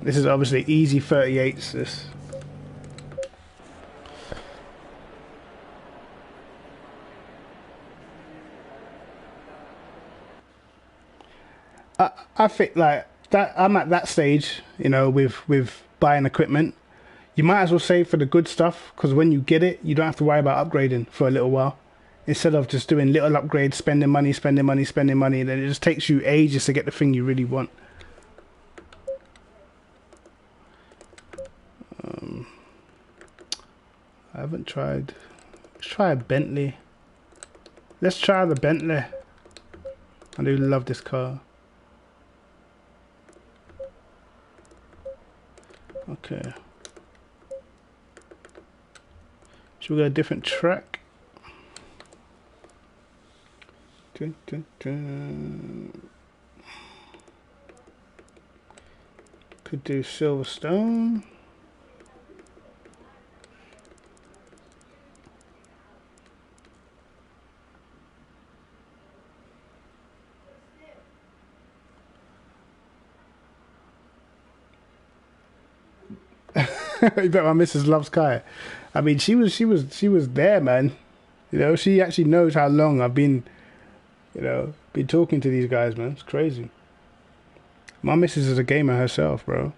[SPEAKER 1] This is obviously easy 38s. This. I think like that. I'm at that stage, you know, with buying equipment. You might as well save for the good stuff because when you get it, you don't have to worry about upgrading for a little while. Instead of just doing little upgrades, spending money, then it just takes you ages to get the thing you really want. I haven't tried. Let's try a Bentley. Let's try the Bentley. I do love this car. Okay. Should we go a different track? Dun, dun, dun. Could do Silverstone. I bet my missus loves Kai. I mean, she was there, man. You know, she actually knows how long I've been, you know, been talking to these guys, man. It's crazy. My missus is a gamer herself, bro.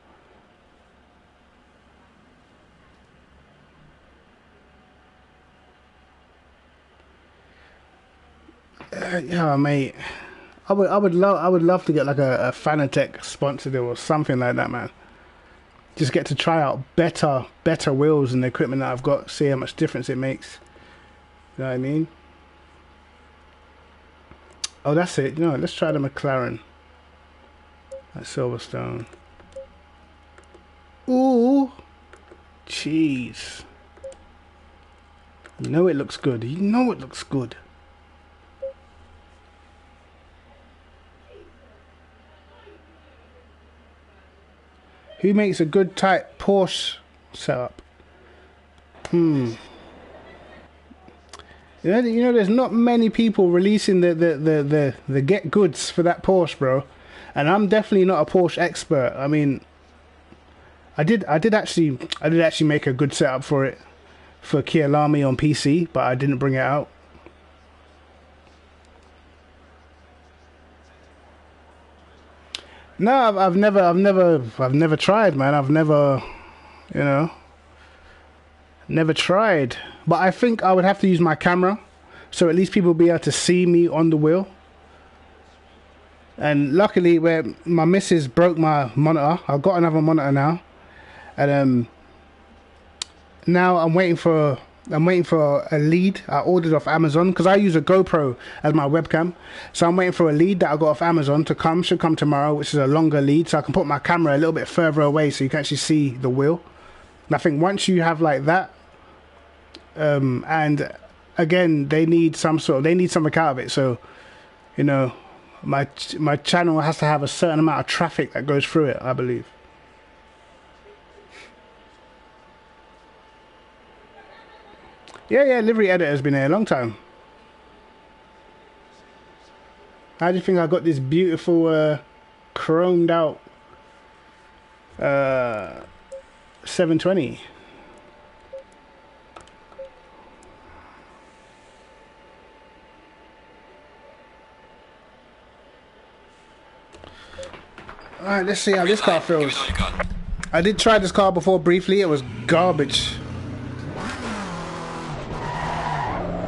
[SPEAKER 1] Yeah, mate. I would love to get like a Fanatec sponsor deal or something like that, man. Just get to try out better wheels and the equipment that I've got, see how much difference it makes. You know what I mean? Oh, that's it. You know, let's try the McLaren at Silverstone. Ooh, jeez. You know it looks good. You know it looks good. Who makes a good tight Porsche setup? You know, there's not many people releasing the get goods for that Porsche, bro. And I'm definitely not a Porsche expert. I mean, I did actually make a good setup for it for Kyalami on PC, but I didn't bring it out. No, I've never tried, man. I've never, you know, never tried. But I think I would have to use my camera, so at least people will be able to see me on the wheel. And luckily, where my missus broke my monitor, I've got another monitor now, and now I'm waiting for a lead I ordered off Amazon, because I use a GoPro as my webcam. So I'm waiting for a lead that I got off Amazon to come. Should come tomorrow, which is a longer lead, so I can put my camera a little bit further away so you can actually see the wheel. And I think once you have like that, and again, they need something out of it. So, you know, my channel has to have a certain amount of traffic that goes through it, I believe. Yeah, livery editor's been here a long time. How do you think I got this beautiful chromed out 720? Alright, let's see how this car feels. I did try this car before briefly, it was garbage.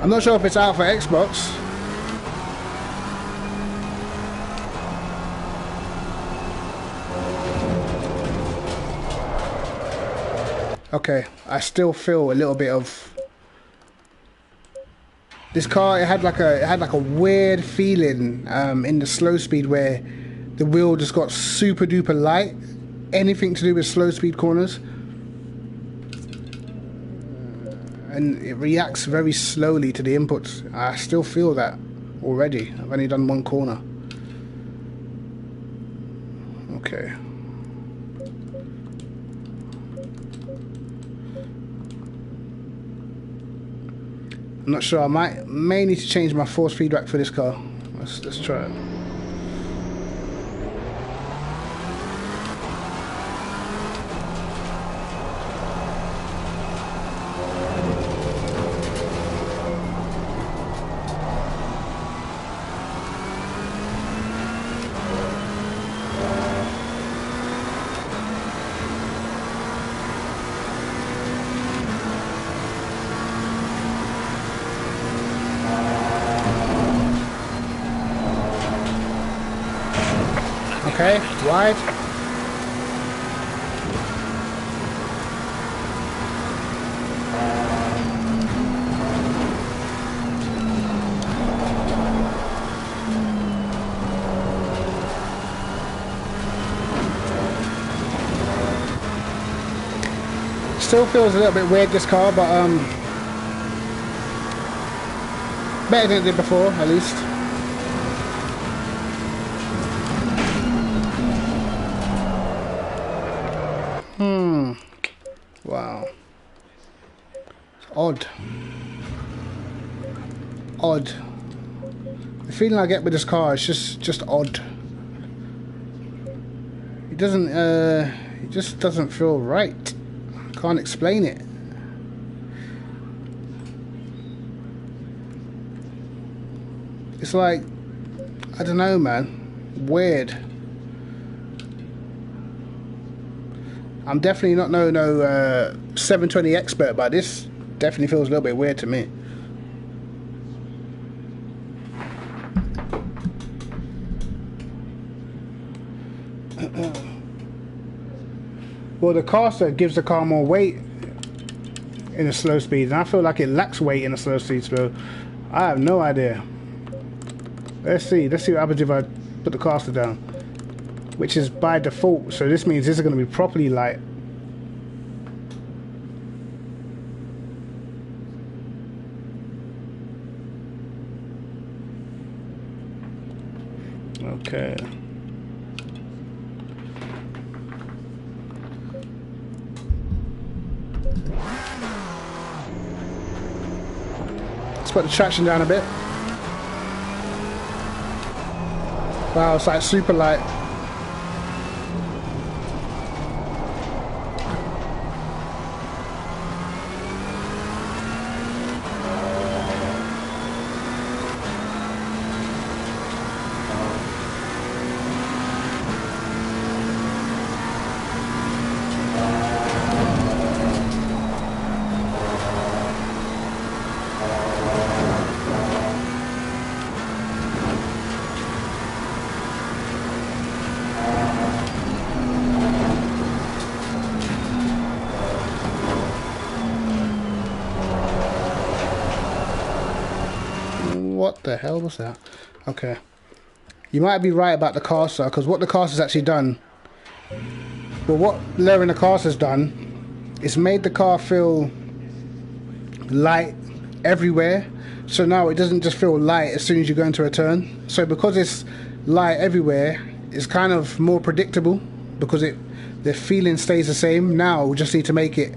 [SPEAKER 1] I'm not sure if it's out for Xbox. Okay, I still feel a little bit of this car. It had like a weird feeling in the slow speed where the wheel just got super duper light. Anything to do with slow speed corners, and it reacts very slowly to the inputs. I still feel that already. I've only done one corner. Okay. I'm not sure. I may need to change my force feedback for this car. Let's try it. Okay, wide. Still feels a little bit weird, this car, but better than it did before, at least. Wow. It's odd. Odd. The feeling I get with this car is just odd. It just doesn't feel right. Can't explain it. It's like, I don't know, man. Weird. I'm definitely not no 720 expert, but this definitely feels a little bit weird to me. Well, the caster gives the car more weight in a slow speed, and I feel like it lacks weight in a slow speed, so I have no idea. Let's see what happens if I put the caster down, which is by default, so this means this is going to be properly light. Okay. Let's put the traction down a bit. Wow, it's like super light. What the hell was that? Okay. You might be right about the caster, because what the caster's actually done, well, what lowering the caster's done, is made the car feel light everywhere. So now it doesn't just feel light as soon as you go into a turn. So because it's light everywhere, it's kind of more predictable, because the feeling stays the same. Now we just need to make it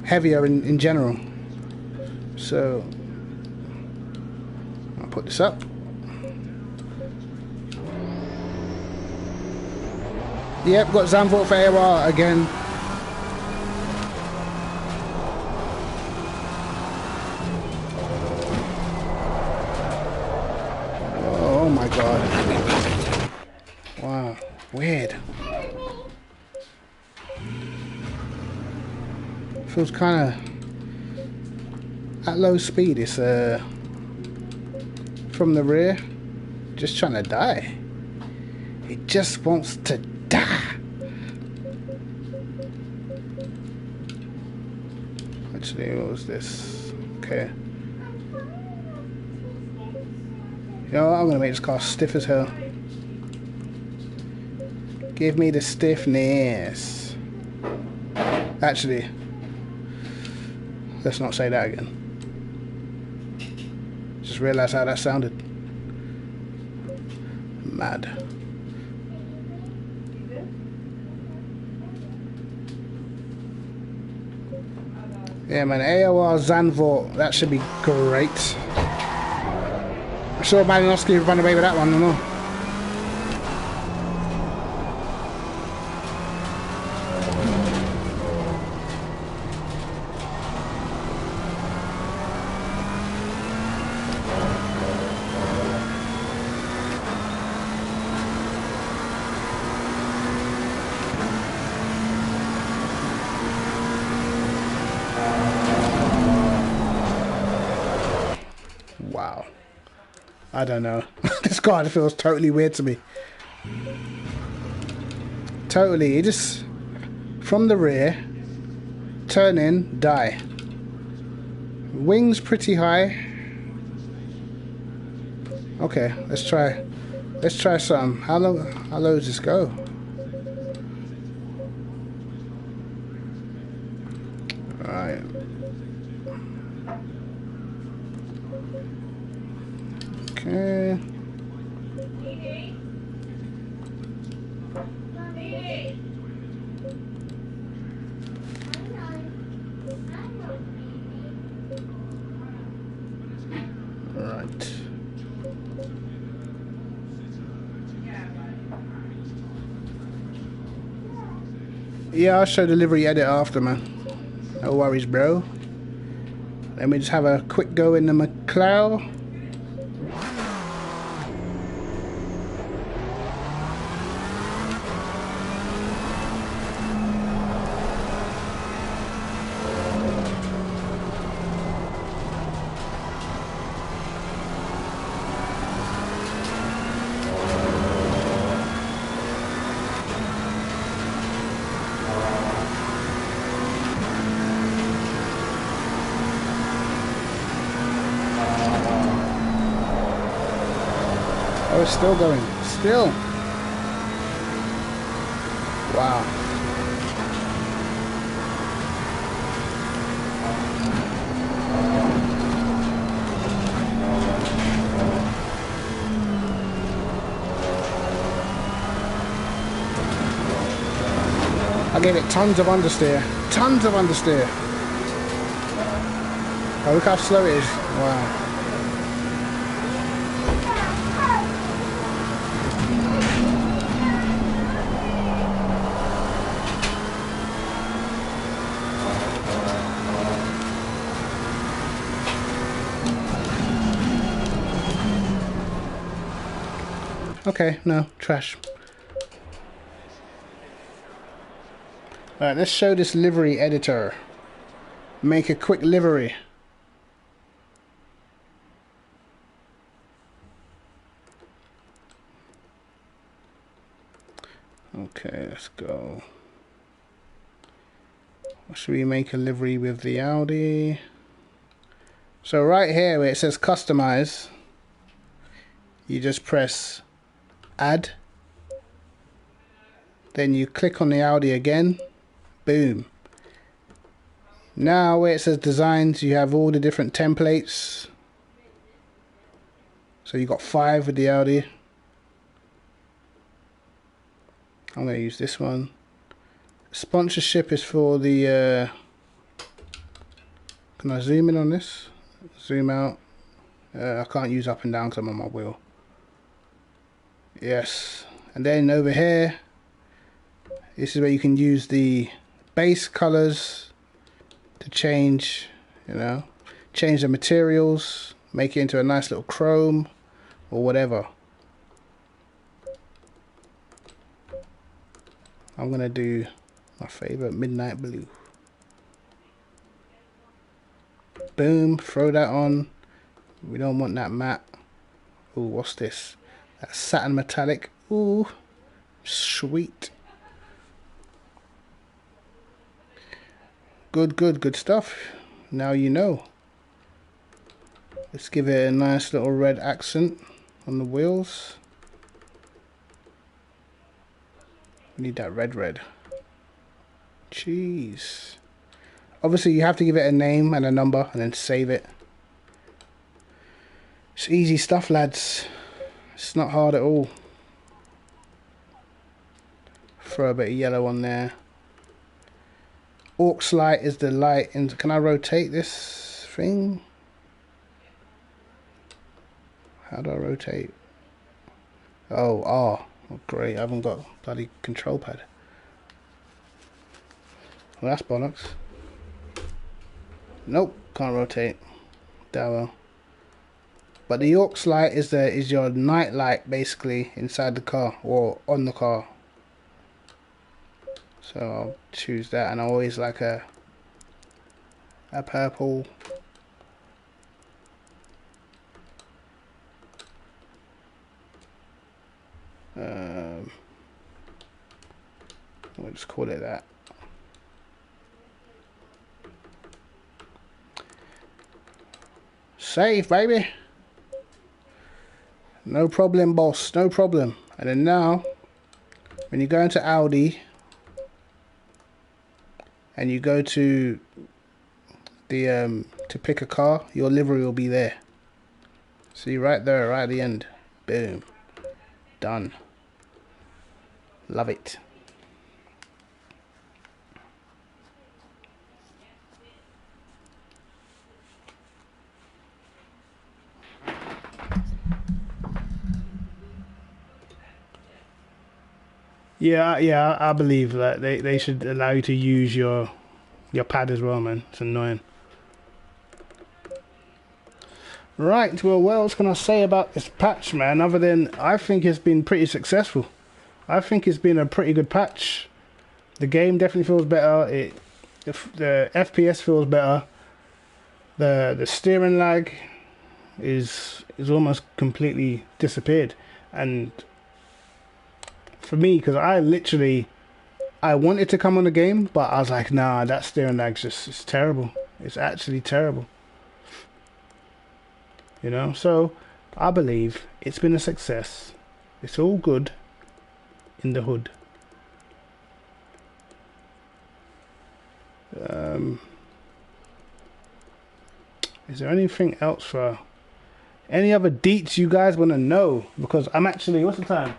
[SPEAKER 1] heavier in general. So I'll put this up. Yep, got Zandvoort for AOR again. Oh my god. Wow, weird. Feels kind of at low speed. It's from the rear, just trying to die. It just wants to die. Actually, what was this? Okay. You know what? I'm gonna make this car stiff as hell. Give me the stiffness. Actually, let's not say that again. Just realised how that sounded. Mad. Yeah, man, AOR Zandvoort, that should be great. I'm sure Malinowski would run away with that one, I don't know. Wow. I don't know. This car feels totally weird to me. Totally. It just, from the rear, turn in, die. Wings pretty high. Okay, let's try some. How low does this go? Alright. Okay. Right. Yeah, I'll show the livery edit after, man. No worries, bro. Let me just have a quick go in the McLeod. Oh, it's still going. Still. Wow. I gave it tons of understeer. Tons of understeer. Oh, look how slow it is. Wow. Okay, no, trash. Alright, let's show this livery editor. Make a quick livery. Okay, let's go. Should we make a livery with the Audi? So right here where it says customize, you just press add, then you click on the Audi again, boom. Now where it says designs, you have all the different templates. So you got 5 with the Audi. I'm going to use this one. Sponsorship is for the can I zoom in on this? Zoom out. I can't use up and down because I'm on my wheel. Yes. And then over here, this is where you can use the base colors to change, you know, change the materials, make it into a nice little chrome or whatever. I'm gonna do my favorite midnight blue. Boom, throw that on. We don't want that matte. Ooh, what's this? That satin metallic. Ooh, sweet. Good stuff. Now you know. Let's give it a nice little red accent on the wheels. We need that red. Jeez. Obviously you have to give it a name and a number and then save it. It's easy stuff, lads. It's not hard at all. Throw a bit of yellow on there. Aux light is the light. And can I rotate this thing? How do I rotate? Oh, R. Oh, great, I haven't got a bloody control pad. Well, that's bollocks. Nope, can't rotate. That well. But the aux light is your night light basically inside the car or on the car. So I'll choose that, and I always like a purple. We'll just call it that. Save, baby. No problem, boss. No problem. And then now, when you go into Audi and you go to the to pick a car, your livery will be there. See, right there, right at the end. Boom. Done. Love it. Yeah, I believe that they should allow you to use your pad as well, man. It's annoying. Right, well, what else can I say about this patch, man? Other than I think it's been pretty successful. I think it's been a pretty good patch. The game definitely feels better. The FPS feels better. The steering lag is almost completely disappeared. And for me, because I wanted to come on the game, but I was like, nah, that steering lag's it's terrible. It's actually terrible. You know, so I believe it's been a success. It's all good in the hood. Is there anything else for any other deets you guys want to know? Because I'm actually, what's the time?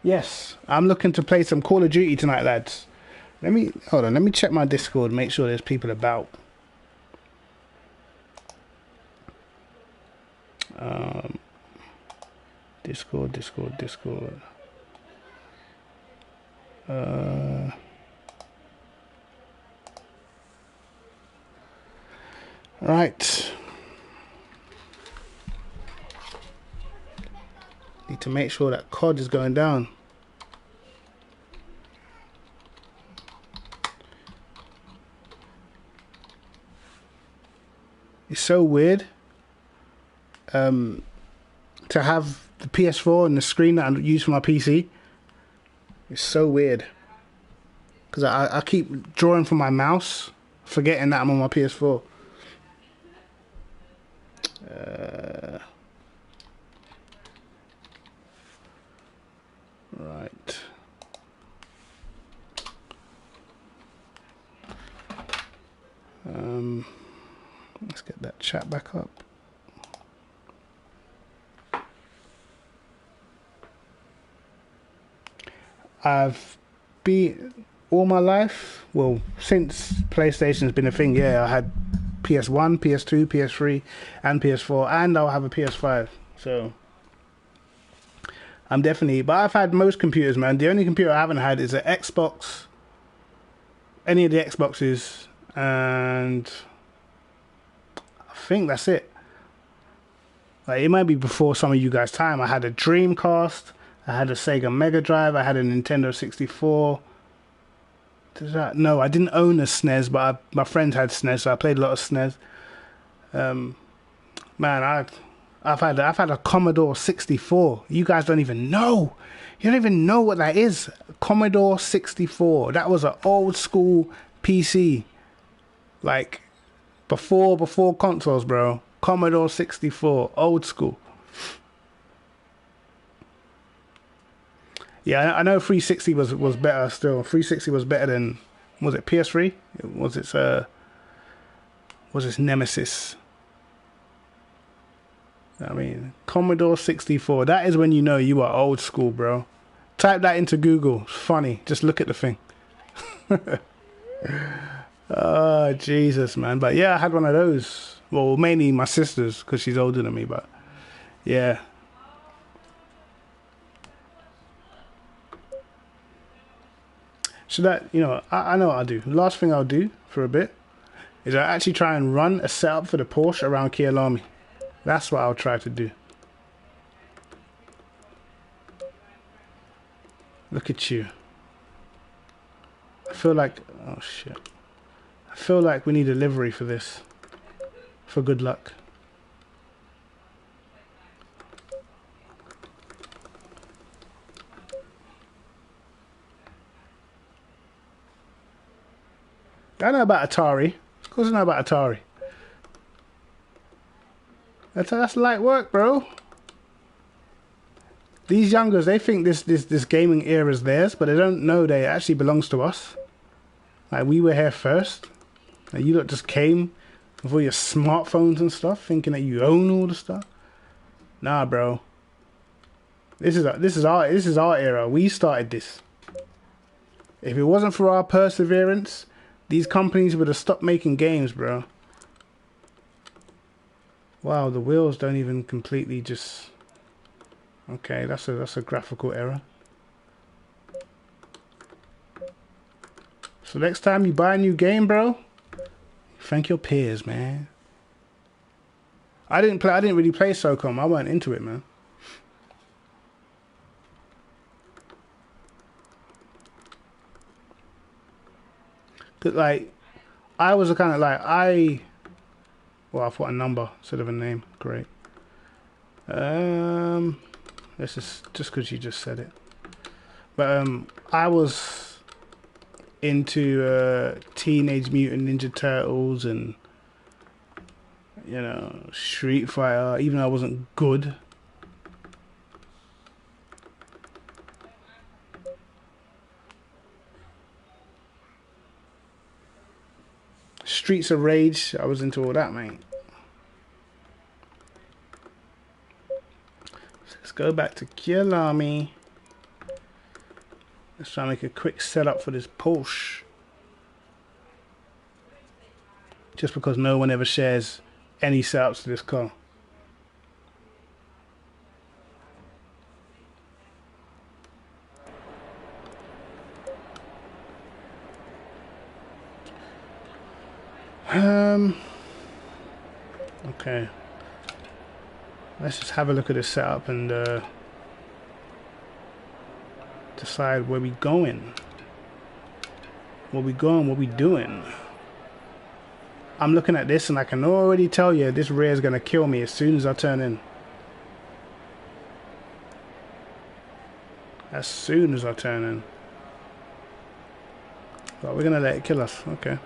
[SPEAKER 1] Yes, I'm looking to play some Call of Duty tonight, lads. Hold on, let me check my Discord, make sure there's people about. Discord. Right. Need to make sure that COD is going down. It's so weird to have the PS4 and the screen that I use for my PC. It's so weird because I keep drawing from my mouse, forgetting that I'm on my PS4. Right. Let's get that chat back up. I've been all my life, well, since PlayStation's been a thing, yeah, I had PS1, PS2, PS3, and PS4, and I'll have a PS5. So I'm definitely, but I've had most computers, man. The only computer I haven't had is an Xbox, any of the Xboxes, and I think that's it. Like, it might be before some of you guys' time. I had a Dreamcast, I had a Sega Mega Drive, I had a Nintendo 64. No, I didn't own a SNES, but my friends had SNES, so I played a lot of SNES. Man, I've had a Commodore 64. You guys don't even know. You don't even know what that is. Commodore 64. That was an old school PC. Like before consoles, bro. Commodore 64, old school. Yeah, I know 360 was better still. 360 was better than, was it PS3? Was its Nemesis? I mean, Commodore 64. That is when you know you are old school, bro. Type that into Google. It's funny. Just look at the thing. Oh, Jesus, man. But yeah, I had one of those. Well, mainly my sister's because she's older than me, but yeah. So that, you know, I know what I'll do. Last thing I'll do for a bit is I'll actually try and run a setup for the Porsche around Kyalami. That's what I'll try to do. Look at you. I feel like, oh shit. I feel like we need a livery for this. For good luck. I know about Atari. Of course I know about Atari. That's light work, bro. These youngers, they think this gaming era is theirs, but they don't know that it actually belongs to us. Like, we were here first. Like, you lot just came with all your smartphones and stuff, thinking that you own all the stuff. Nah, bro. This is our era. We started this. If it wasn't for our perseverance, these companies would have stopped making games, bro. Wow, the wheels don't even completely just... Okay, that's a graphical error. So next time you buy a new game, bro, thank your peers, man. I didn't really play SOCOM. I weren't into it, man. But like, I was a kind of like well, I thought a number instead of a name. Great. This is just because you just said it. But I was into Teenage Mutant Ninja Turtles and, you know, Street Fighter, even though I wasn't good. Streets of Rage, I was into all that, mate. Let's go back to Kyalami. Let's try and make a quick setup for this Porsche. Just because no one ever shares any setups to this car. Okay. Let's just have a look at this setup and decide where we going. Where we going, what we doing. I'm looking at this and I can already tell you this rear is going to kill me as soon as I turn in. As soon as I turn in. But we're going to let it kill us. Okay.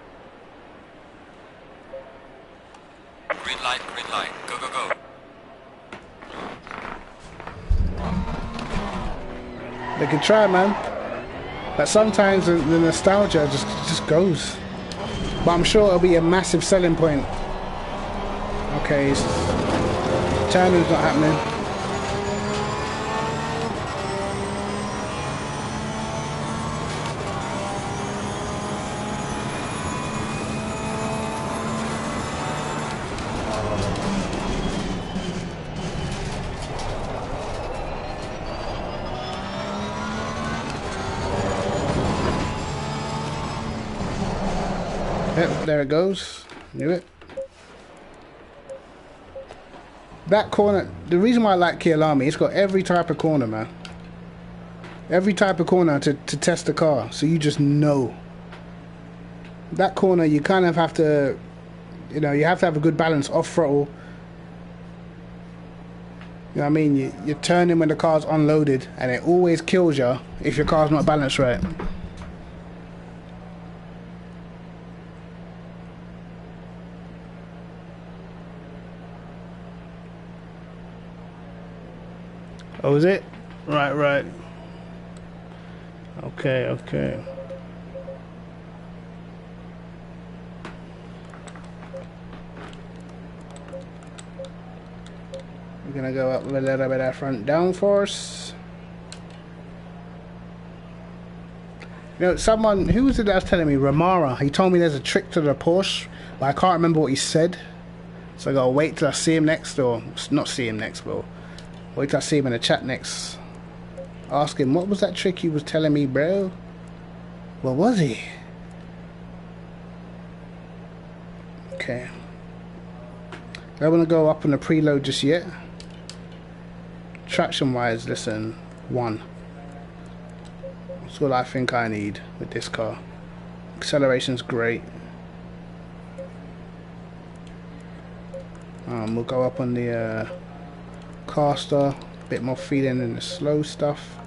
[SPEAKER 2] Green light, go, go, go.
[SPEAKER 1] They can try, man. But sometimes the nostalgia just goes. But I'm sure it'll be a massive selling point. Okay, turning's not happening. Yep, there it goes. Knew it. That corner, the reason why I like Kyalami, it's got every type of corner, man. Every type of corner to test the car, so you just know. That corner, you kind of have to, you know, you have to have a good balance off throttle. You know what I mean? You're turning when the car's unloaded, and it always kills you if your car's not balanced right. Oh, is it? Right. Okay. We're gonna go up with a little bit of front downforce. You know, someone, who was it that was telling me? Ramara. He told me there's a trick to the Porsche, but I can't remember what he said. So I gotta wait till I see him next, or not see him next, but wait till I see him in the chat next. Ask him, what was that trick he was telling me, bro? What was he? Okay. I don't want to go up on the preload just yet. Traction wise, listen, 1. That's what I think I need with this car. Acceleration's great. We'll go up on the caster, a bit more feeling in the slow stuff.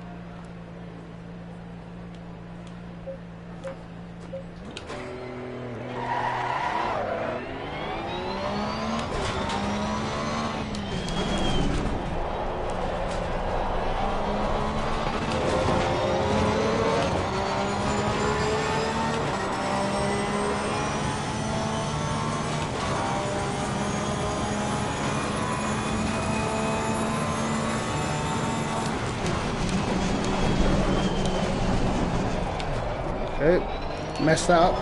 [SPEAKER 1] Okay, messed that up.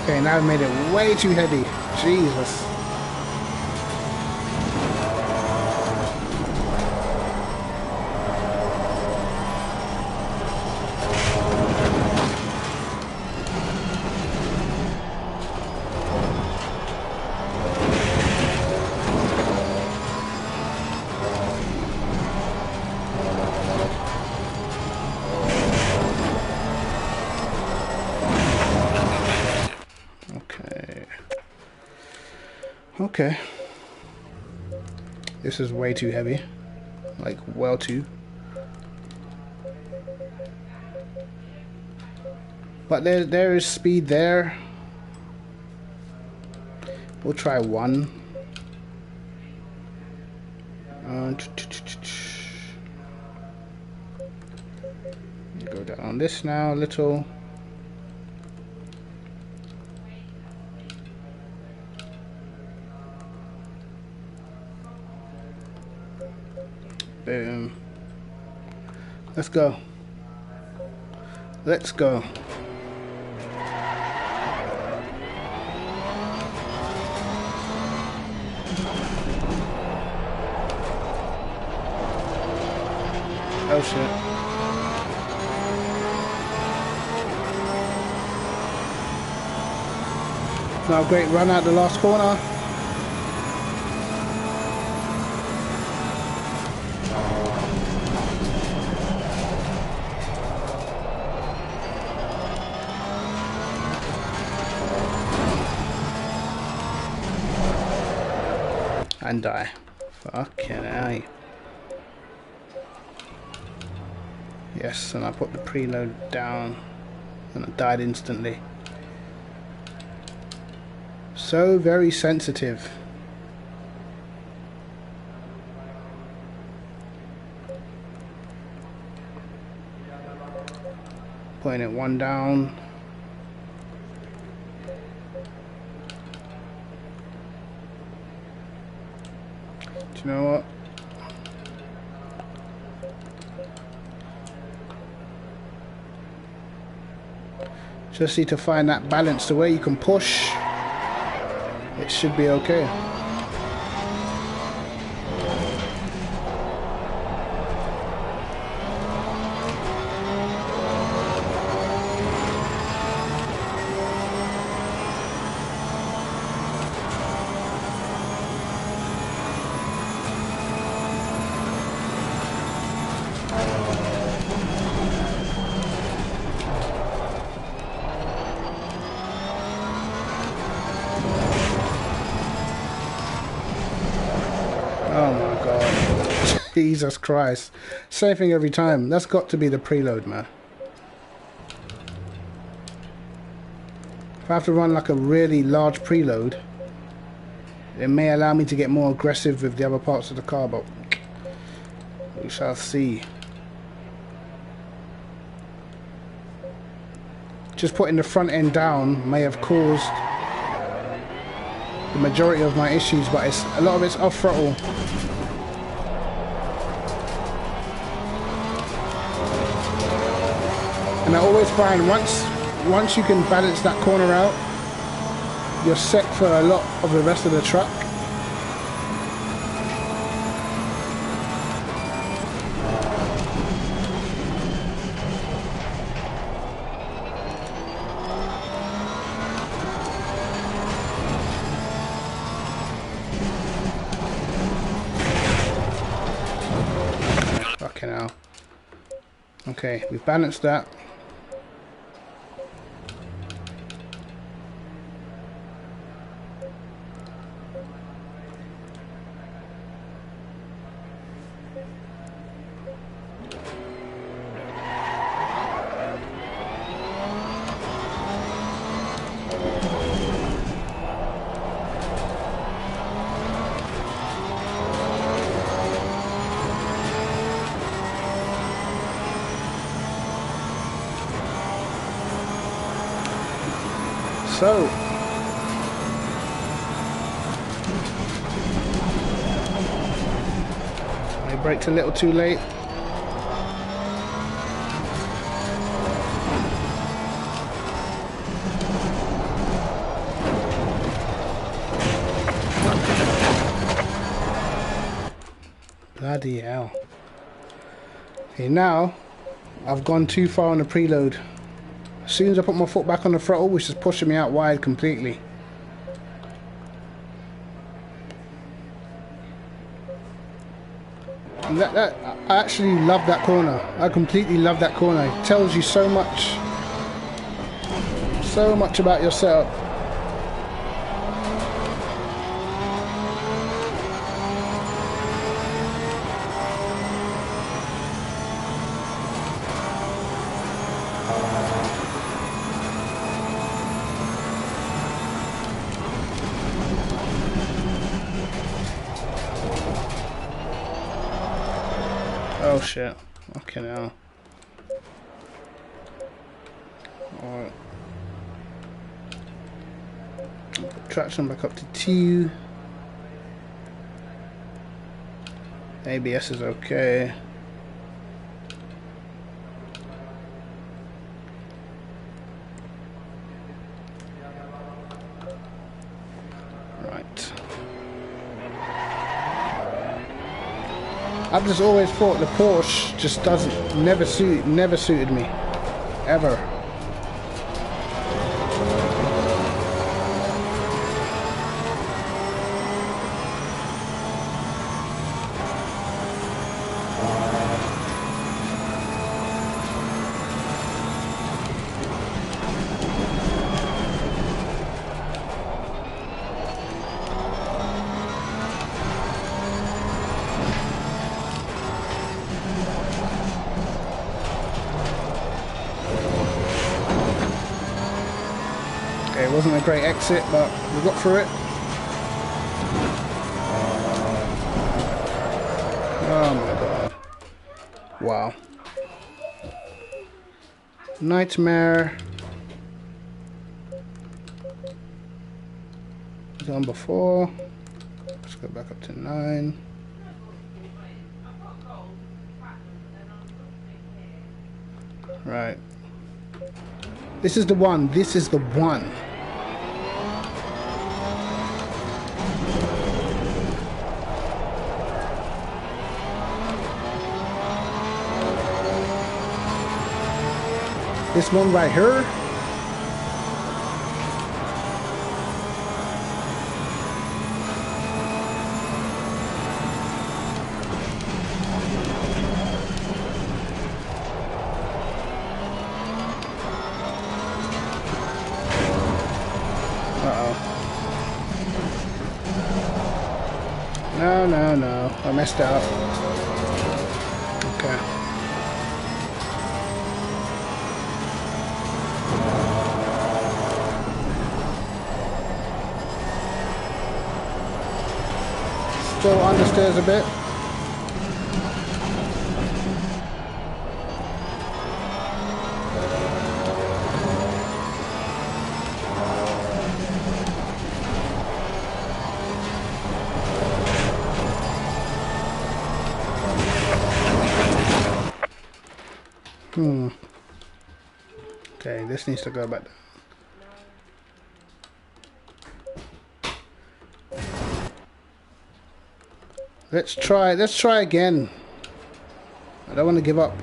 [SPEAKER 1] Okay, now I've made it way too heavy. Jesus. Okay. This is way too heavy. Like, well too. But there is speed there. We'll try 1. Go down on this now a little. Boom. Let's go. Let's go. Oh shit. Now great run out the last corner. And die. Fucking hell. Yes, and I put the preload down and I died instantly. So very sensitive. Putting it one down. Do you know what? Just need to find that balance to where you can push. It should be okay. Oh my god. Jesus Christ. Same thing every time. That's got to be the preload, man. If I have to run like a really large preload, it may allow me to get more aggressive with the other parts of the car, but we shall see. Just putting the front end down may have caused the majority of my issues, but it's a lot of it's off throttle. And I always find once you can balance that corner out, you're set for a lot of the rest of the truck. Fucking hell. Okay, we've balanced that. So, I braked a little too late. Bloody hell. Okay, now I've gone too far on the preload. As soon as I put my foot back on the throttle, which is pushing me out wide completely. And I actually love that corner. I completely love that corner. It tells you so much about your setup. Oh shit. Okay now. Alright. Put traction back up to 2. ABS is okay. Right. I've just always thought the Porsche just never suited me, ever. wasn't a great exit, but we got through it. Oh my god. Wow. Nightmare. Number 4. Let's go back up to 9. Right. This is the one. This is the one. This one right here. No, I messed up. Okay. Still understairs a bit. Okay, this needs to go back down. Let's try again. I don't want to give up.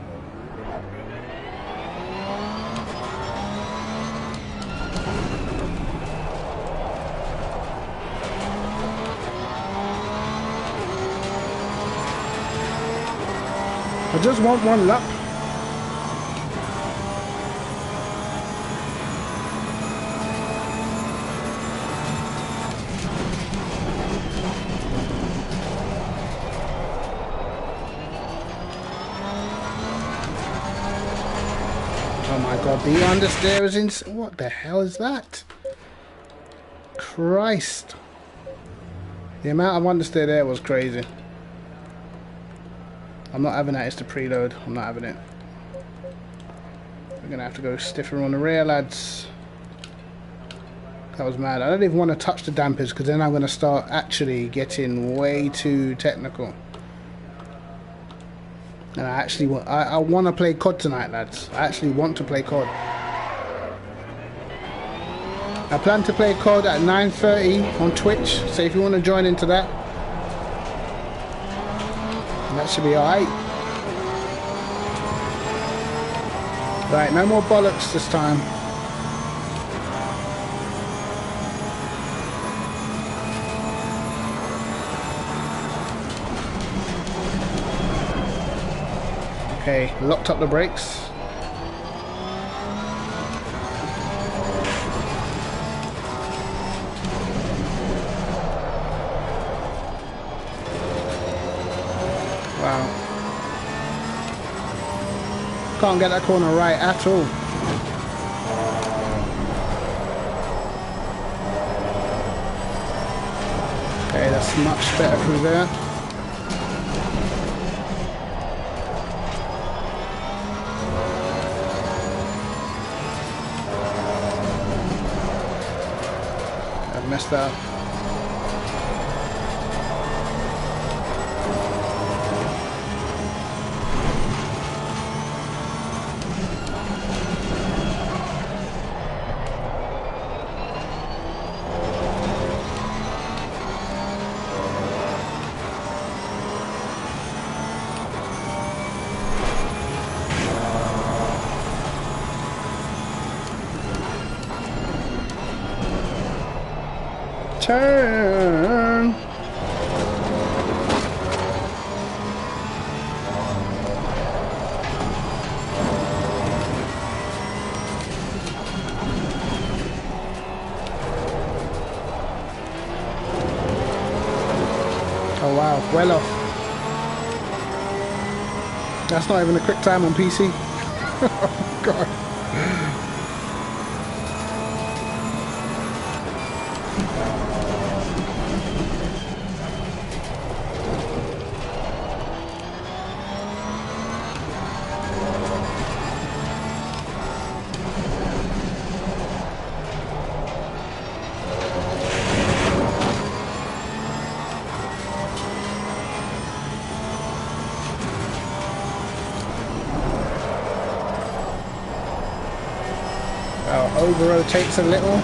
[SPEAKER 1] I just want one lap. Oh my god, the understeer is in. What the hell is that? Christ. The amount of understeer there was crazy. I'm not having that, it's the preload. I'm not having it. We're gonna have to go stiffer on the rear, lads. That was mad. I don't even want to touch the dampers because then I'm gonna start actually getting way too technical. And I actually want, I want to play COD tonight, lads. I actually want to play COD. I plan to play COD at 9:30 on Twitch, so if you want to join into that, that should be alright. Right, no more bollocks this time. Okay, locked up the brakes. Wow. Can't get that corner right at all. Okay, that's much better through there. Messed up. Turn. Oh wow, well off. That's not even a quick time on PC. Oh god. over rotates a little.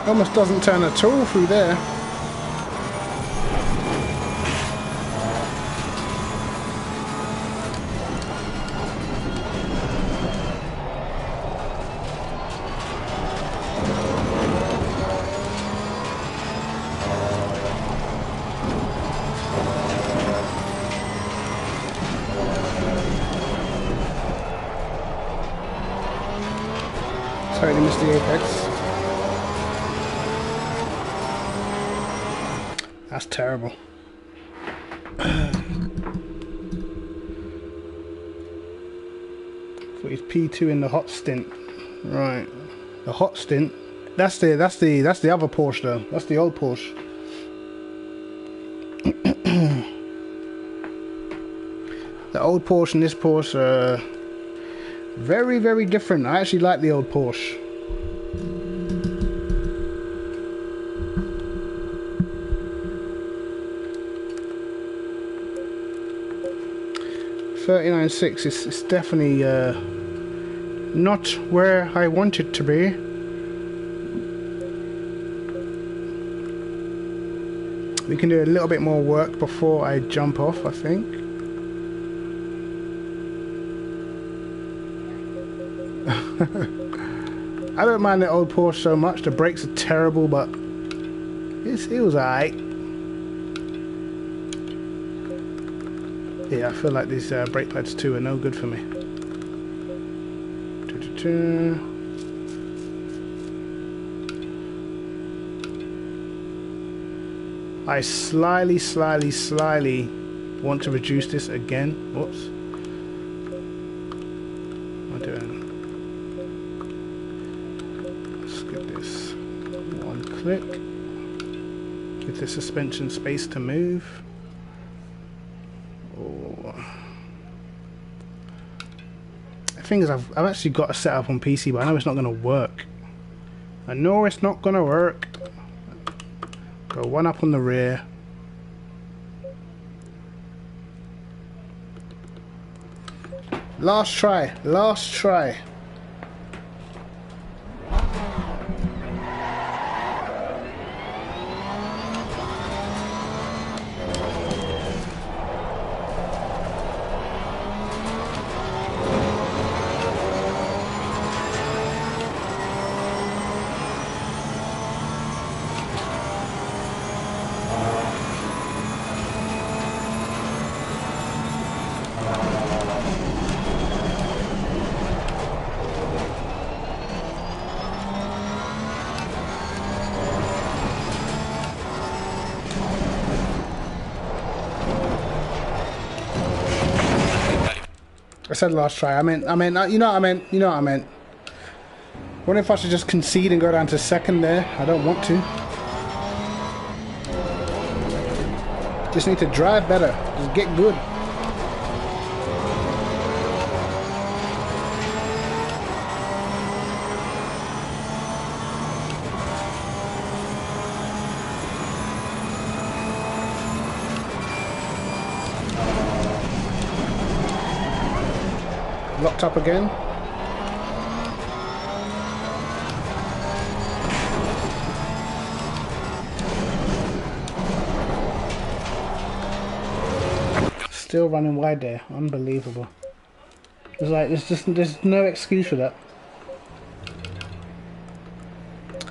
[SPEAKER 1] Almost doesn't turn at all through there. Totally missed the apex. That's terrible. Thought he's P2 in the hot stint. Right. The hot stint. That's the other Porsche though. That's the old Porsche. The old Porsche and this Porsche are very, very different. I actually like the old Porsche. .39.6 is definitely not where I want it to be. We can do a little bit more work before I jump off, I think. I don't mind the old Porsche so much. The brakes are terrible, but it was alright. Yeah, I feel like these brake pads too are no good for me. I slyly want to reduce this again. Whoops. What am I doing? Let's get this one click. Give the suspension space to move. The thing is, I've actually got a setup on PC, but I know it's not going to work. I know it's not going to work. Go one up on the rear. Last try. Last try. I said last try. I meant, you know what I meant. You know what I meant. What if I should just concede and go down to second there? I don't want to. Just need to drive better. Just get good. Locked up again. Still running wide there. Unbelievable. It's like there's no excuse for that.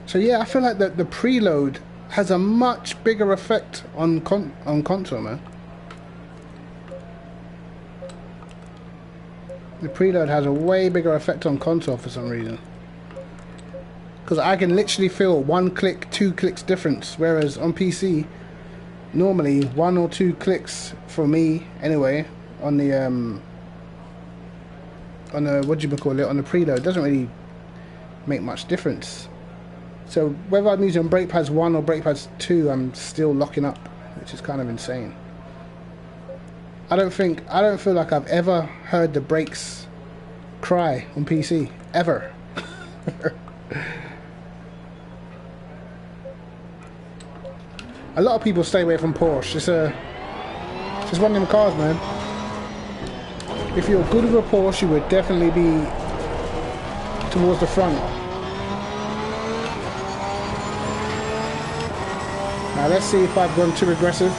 [SPEAKER 1] So yeah, I feel like the preload has a much bigger effect on contour, man. The preload has a way bigger effect on contour for some reason. Because I can literally feel 1 click, 2 clicks difference, whereas on PC, normally 1 or 2 clicks for me anyway on the what do you call it, on the preload doesn't really make much difference. So whether I'm using brake pads 1 or brake pads 2, I'm still locking up, which is kind of insane. I don't feel like I've ever heard the brakes cry on PC ever. A lot of people stay away from Porsche. It's just one of them cars, man. If you're good with a Porsche, you would definitely be towards the front. Now let's see if I've gone too aggressive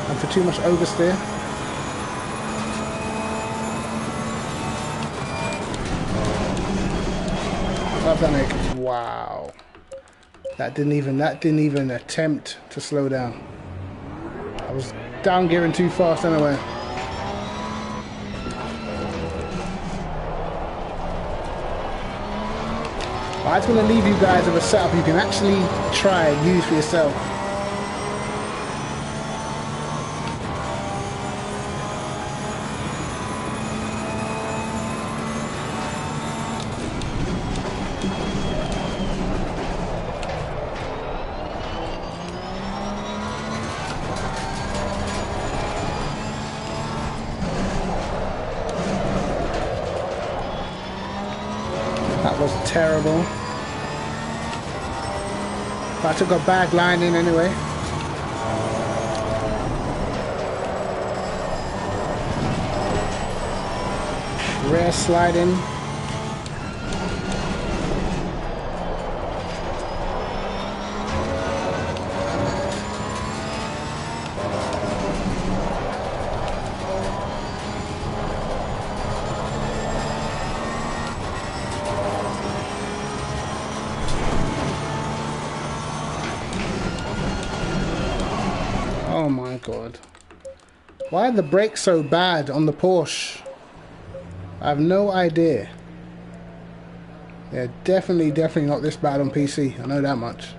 [SPEAKER 1] and for too much oversteer. I've done it. Wow. That didn't even attempt to slow down. I was down gearing too fast anyway. I just want to leave you guys with a setup you can actually try and use for yourself. That was terrible. But I took a bad line in anyway. Rear sliding. Oh my god. Why are the brakes so bad on the Porsche? I have no idea. They're definitely not this bad on PC. I know that much.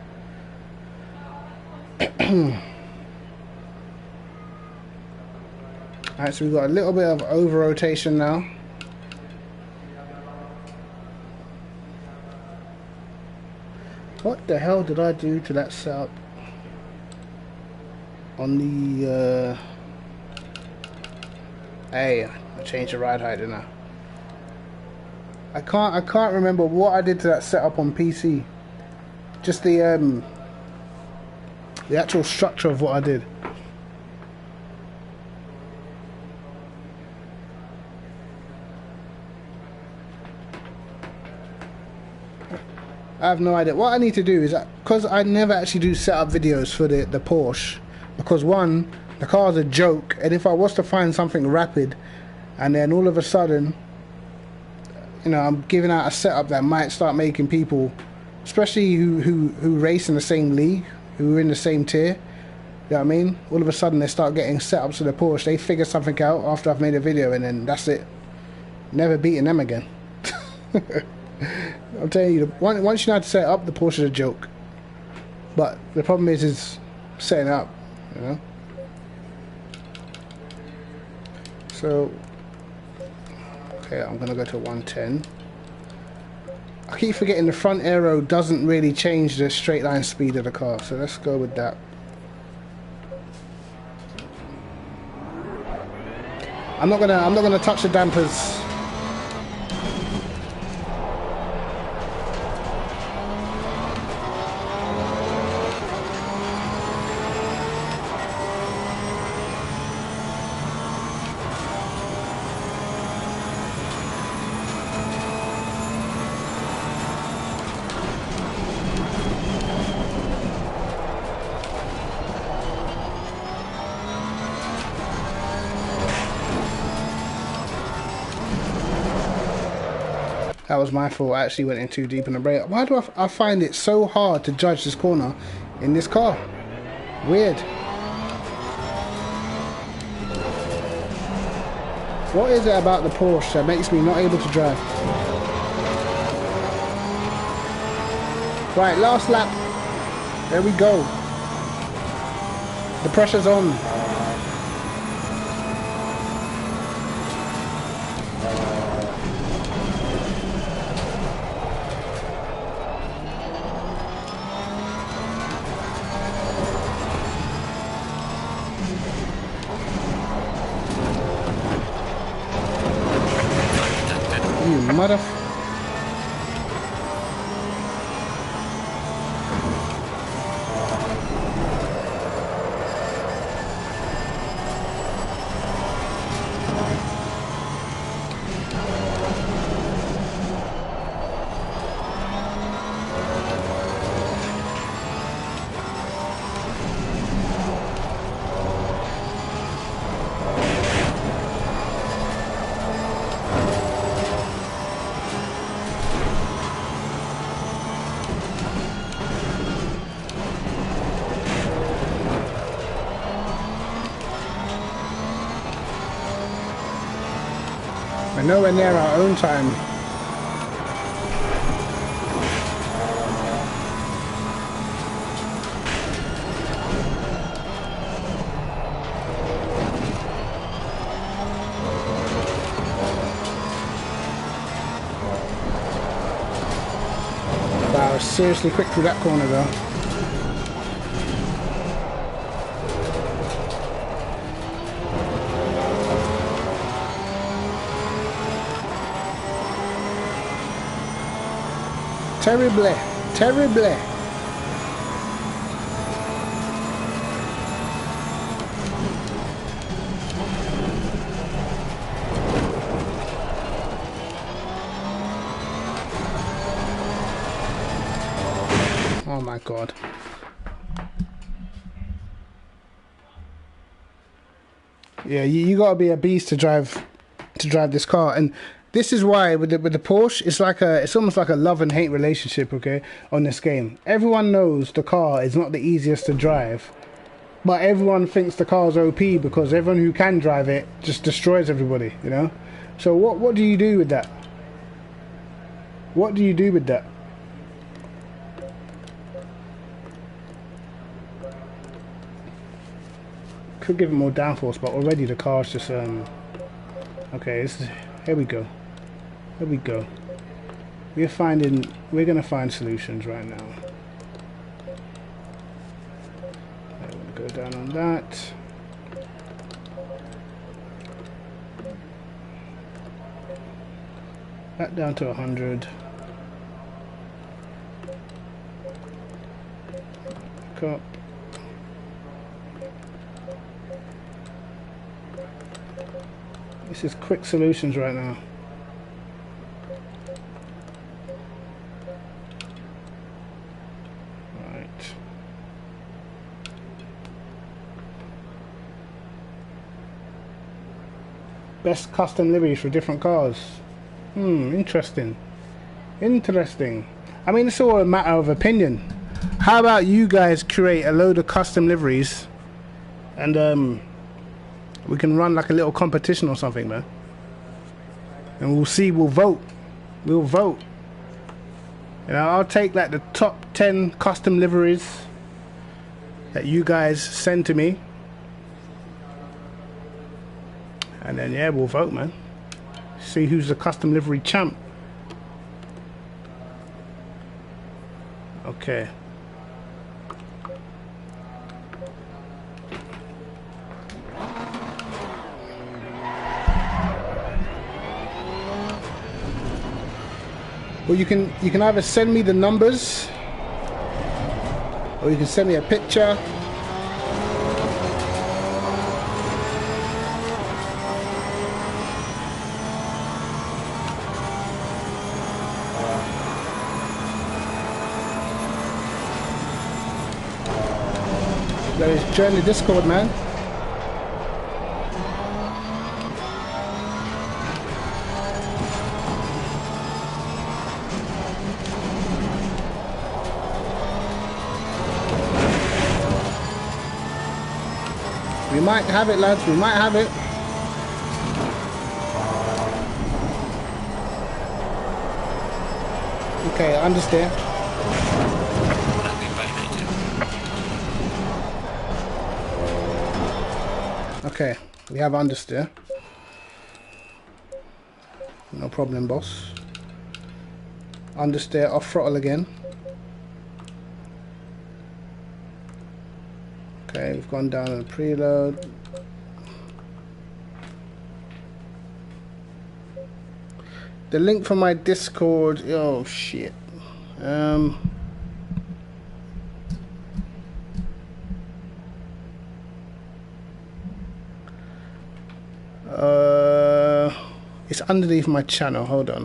[SPEAKER 1] Alright, so we've got a little bit of over rotation now. What the hell did I do to that setup? On the hey, I changed the ride height, didn't I? I can't remember what I did to that setup on PC. Just the actual structure of what I did. I have no idea. What I need to do is, because I never actually do setup videos for the Porsche, because one, the car's a joke, and if I was to find something rapid and then all of a sudden, you know, I'm giving out a setup that might start making people, especially who race in the same league, who are in the same tier, you know what I mean? All of a sudden they start getting setups to the Porsche, they figure something out after I've made a video, and then that's it. Never beating them again. I'm telling you, once you know how to set it up, the Porsche is a joke. But the problem is setting it up, you know? So, okay, I'm gonna go to 110. I keep forgetting the front aero doesn't really change the straight line speed of the car, so let's go with that. I'm not gonna touch the dampers. That was my fault. I actually went in too deep in the brake. Why do I find it so hard to judge this corner in this car? Weird. What is it about the Porsche that makes me not able to drive? Right, last lap. There we go. The pressure's on. mother. We're nowhere near our own time. Wow, seriously quick through that corner though. Terribly, terribly. Oh my God. Yeah, you gotta be a beast to drive this car, and this is why with the Porsche, it's almost like a love and hate relationship, okay, on this game. Everyone knows the car is not the easiest to drive, but everyone thinks the car's OP because everyone who can drive it just destroys everybody, you know? So what do you do with that? What do you do with that? Could give it more downforce, but already the car's just okay, here we go. Here we go. We're gonna find solutions right now. I'm gonna go down on that. That down to 100. Back up. This is quick solutions right now. Right. Best custom liveries for different cars. Interesting. Interesting. I mean, it's all a matter of opinion. How about you guys create a load of custom liveries and we can run like a little competition or something, man. And we'll see, we'll vote. We'll vote. You know, I'll take like the top 10 custom liveries that you guys send to me. And then, yeah, we'll vote, man. See who's the custom livery champ. Okay. Well, you can either send me the numbers, or you can send me a picture. Guys, join the Discord, man. We might have it, lads. We might have it. Okay, I understand. Okay, we have understeer. No problem, boss. Understeer off throttle again. Okay, we've gone down on the preload. The link for my Discord. Oh shit. It's underneath my channel. Hold on.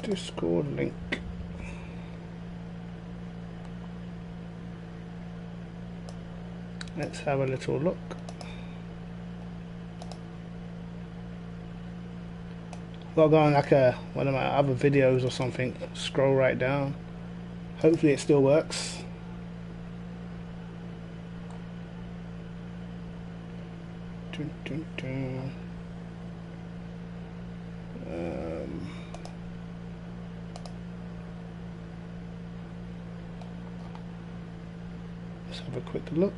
[SPEAKER 1] Discord link. Let's have a little look. Log on like one of my other videos or something. Scroll right down. Hopefully it still works. Dun, dun, dun. Let's have a quick look.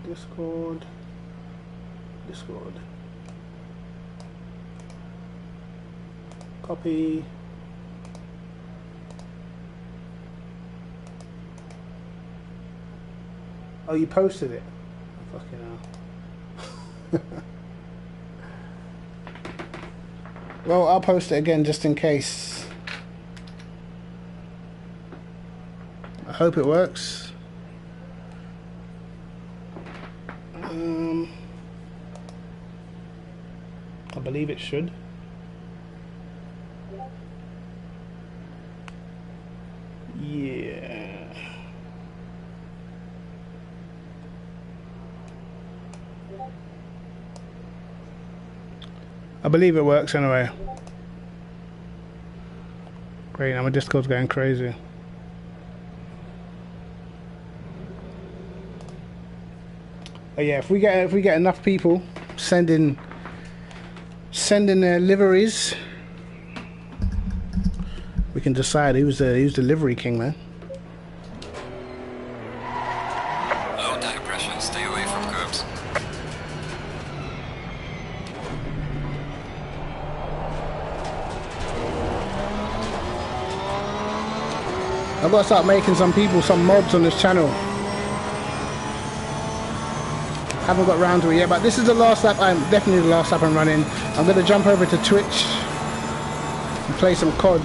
[SPEAKER 1] Discord. Copy. Oh, you posted it? Fucking hell. Well, I'll post it again just in case. I hope it works. I believe it should. Yeah. I believe it works anyway. Great, now my Discord's going crazy. But yeah, if we get enough people sending their liveries, we can decide who's the livery king, man.
[SPEAKER 2] Low tire pressure, stay away from curbs.
[SPEAKER 1] I've got to start making some mods on this channel. Haven't got round to it yet, but this is the last lap. I'm definitely the last lap I'm running. I'm going to jump over to Twitch and play some COD.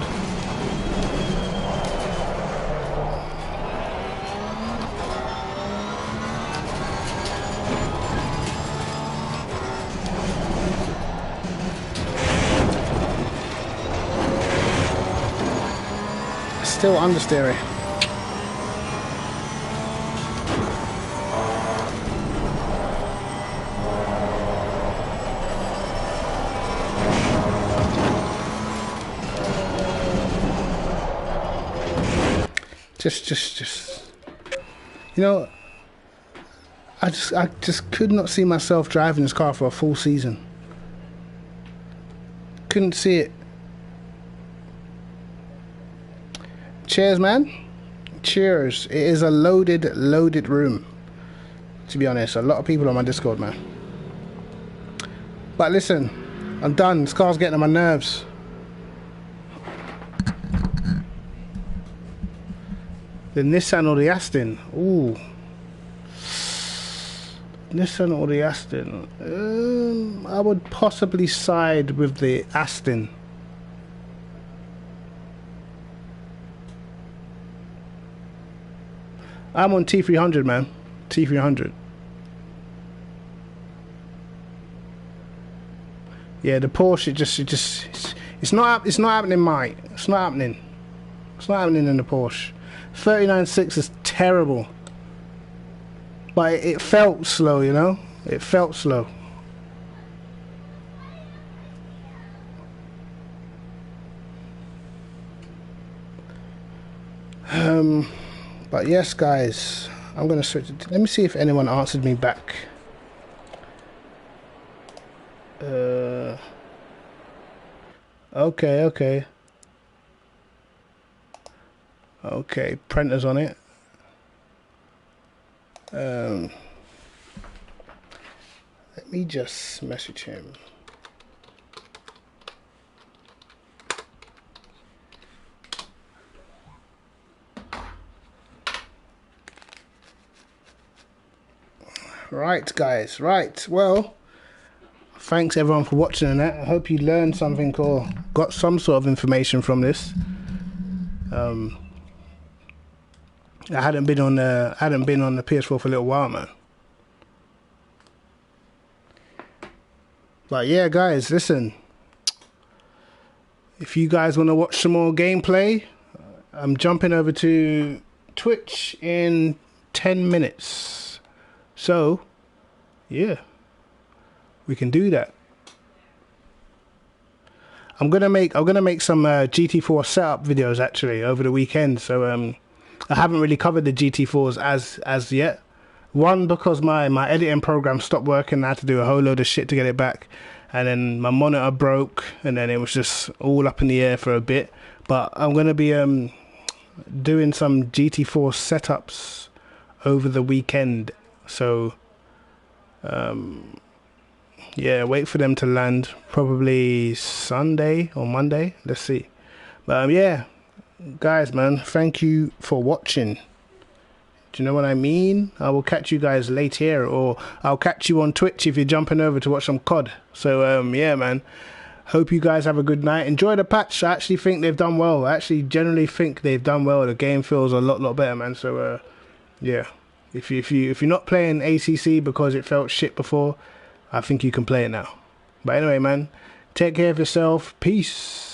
[SPEAKER 1] Still understeering. Just, you know, I just could not see myself driving this car for a full season. Couldn't see it. Cheers, man. Cheers. It is a loaded room. To be honest, a lot of people on my Discord, man. But listen, I'm done. This car's getting on my nerves. The Nissan or the Aston? Ooh. Nissan or the Aston? I would possibly side with the Aston. I'm on T300, man. T300. Yeah, the Porsche, it's not happening, mate. It's not happening. It's not happening in the Porsche. 39.6 is terrible. But it felt slow, you know? It felt slow. But yes, guys, I'm gonna switch it. Let me see if anyone answered me back. Okay. Okay, Prenter's on it. Let me just message him. Right, guys. Right. Well, thanks everyone for watching and that. I hope you learned something or got some sort of information from this. I hadn't been on the PS4 for a little while, man. But yeah, guys, listen. If you guys want to watch some more gameplay, I'm jumping over to Twitch in 10 minutes. So, yeah, we can do that. I'm gonna make some GT4 setup videos actually over the weekend. So I haven't really covered the GT4s as yet. One, because my editing program stopped working. I had to do a whole load of shit to get it back, and then my monitor broke, and then it was just all up in the air for a bit. But I'm gonna be doing some GT4 setups over the weekend. So, yeah, wait for them to land. Probably Sunday or Monday. Let's see. But yeah, guys, man, thank you for watching. Do you know what I mean? I will catch you guys later, or I'll catch you on Twitch if you're jumping over to watch some COD. So, yeah, man. Hope you guys have a good night. Enjoy the patch. I actually think they've done well. I actually generally think they've done well. The game feels a lot better, man. So, yeah. If you're not playing ACC because it felt shit before, I think you can play it now. But anyway, man, take care of yourself. Peace.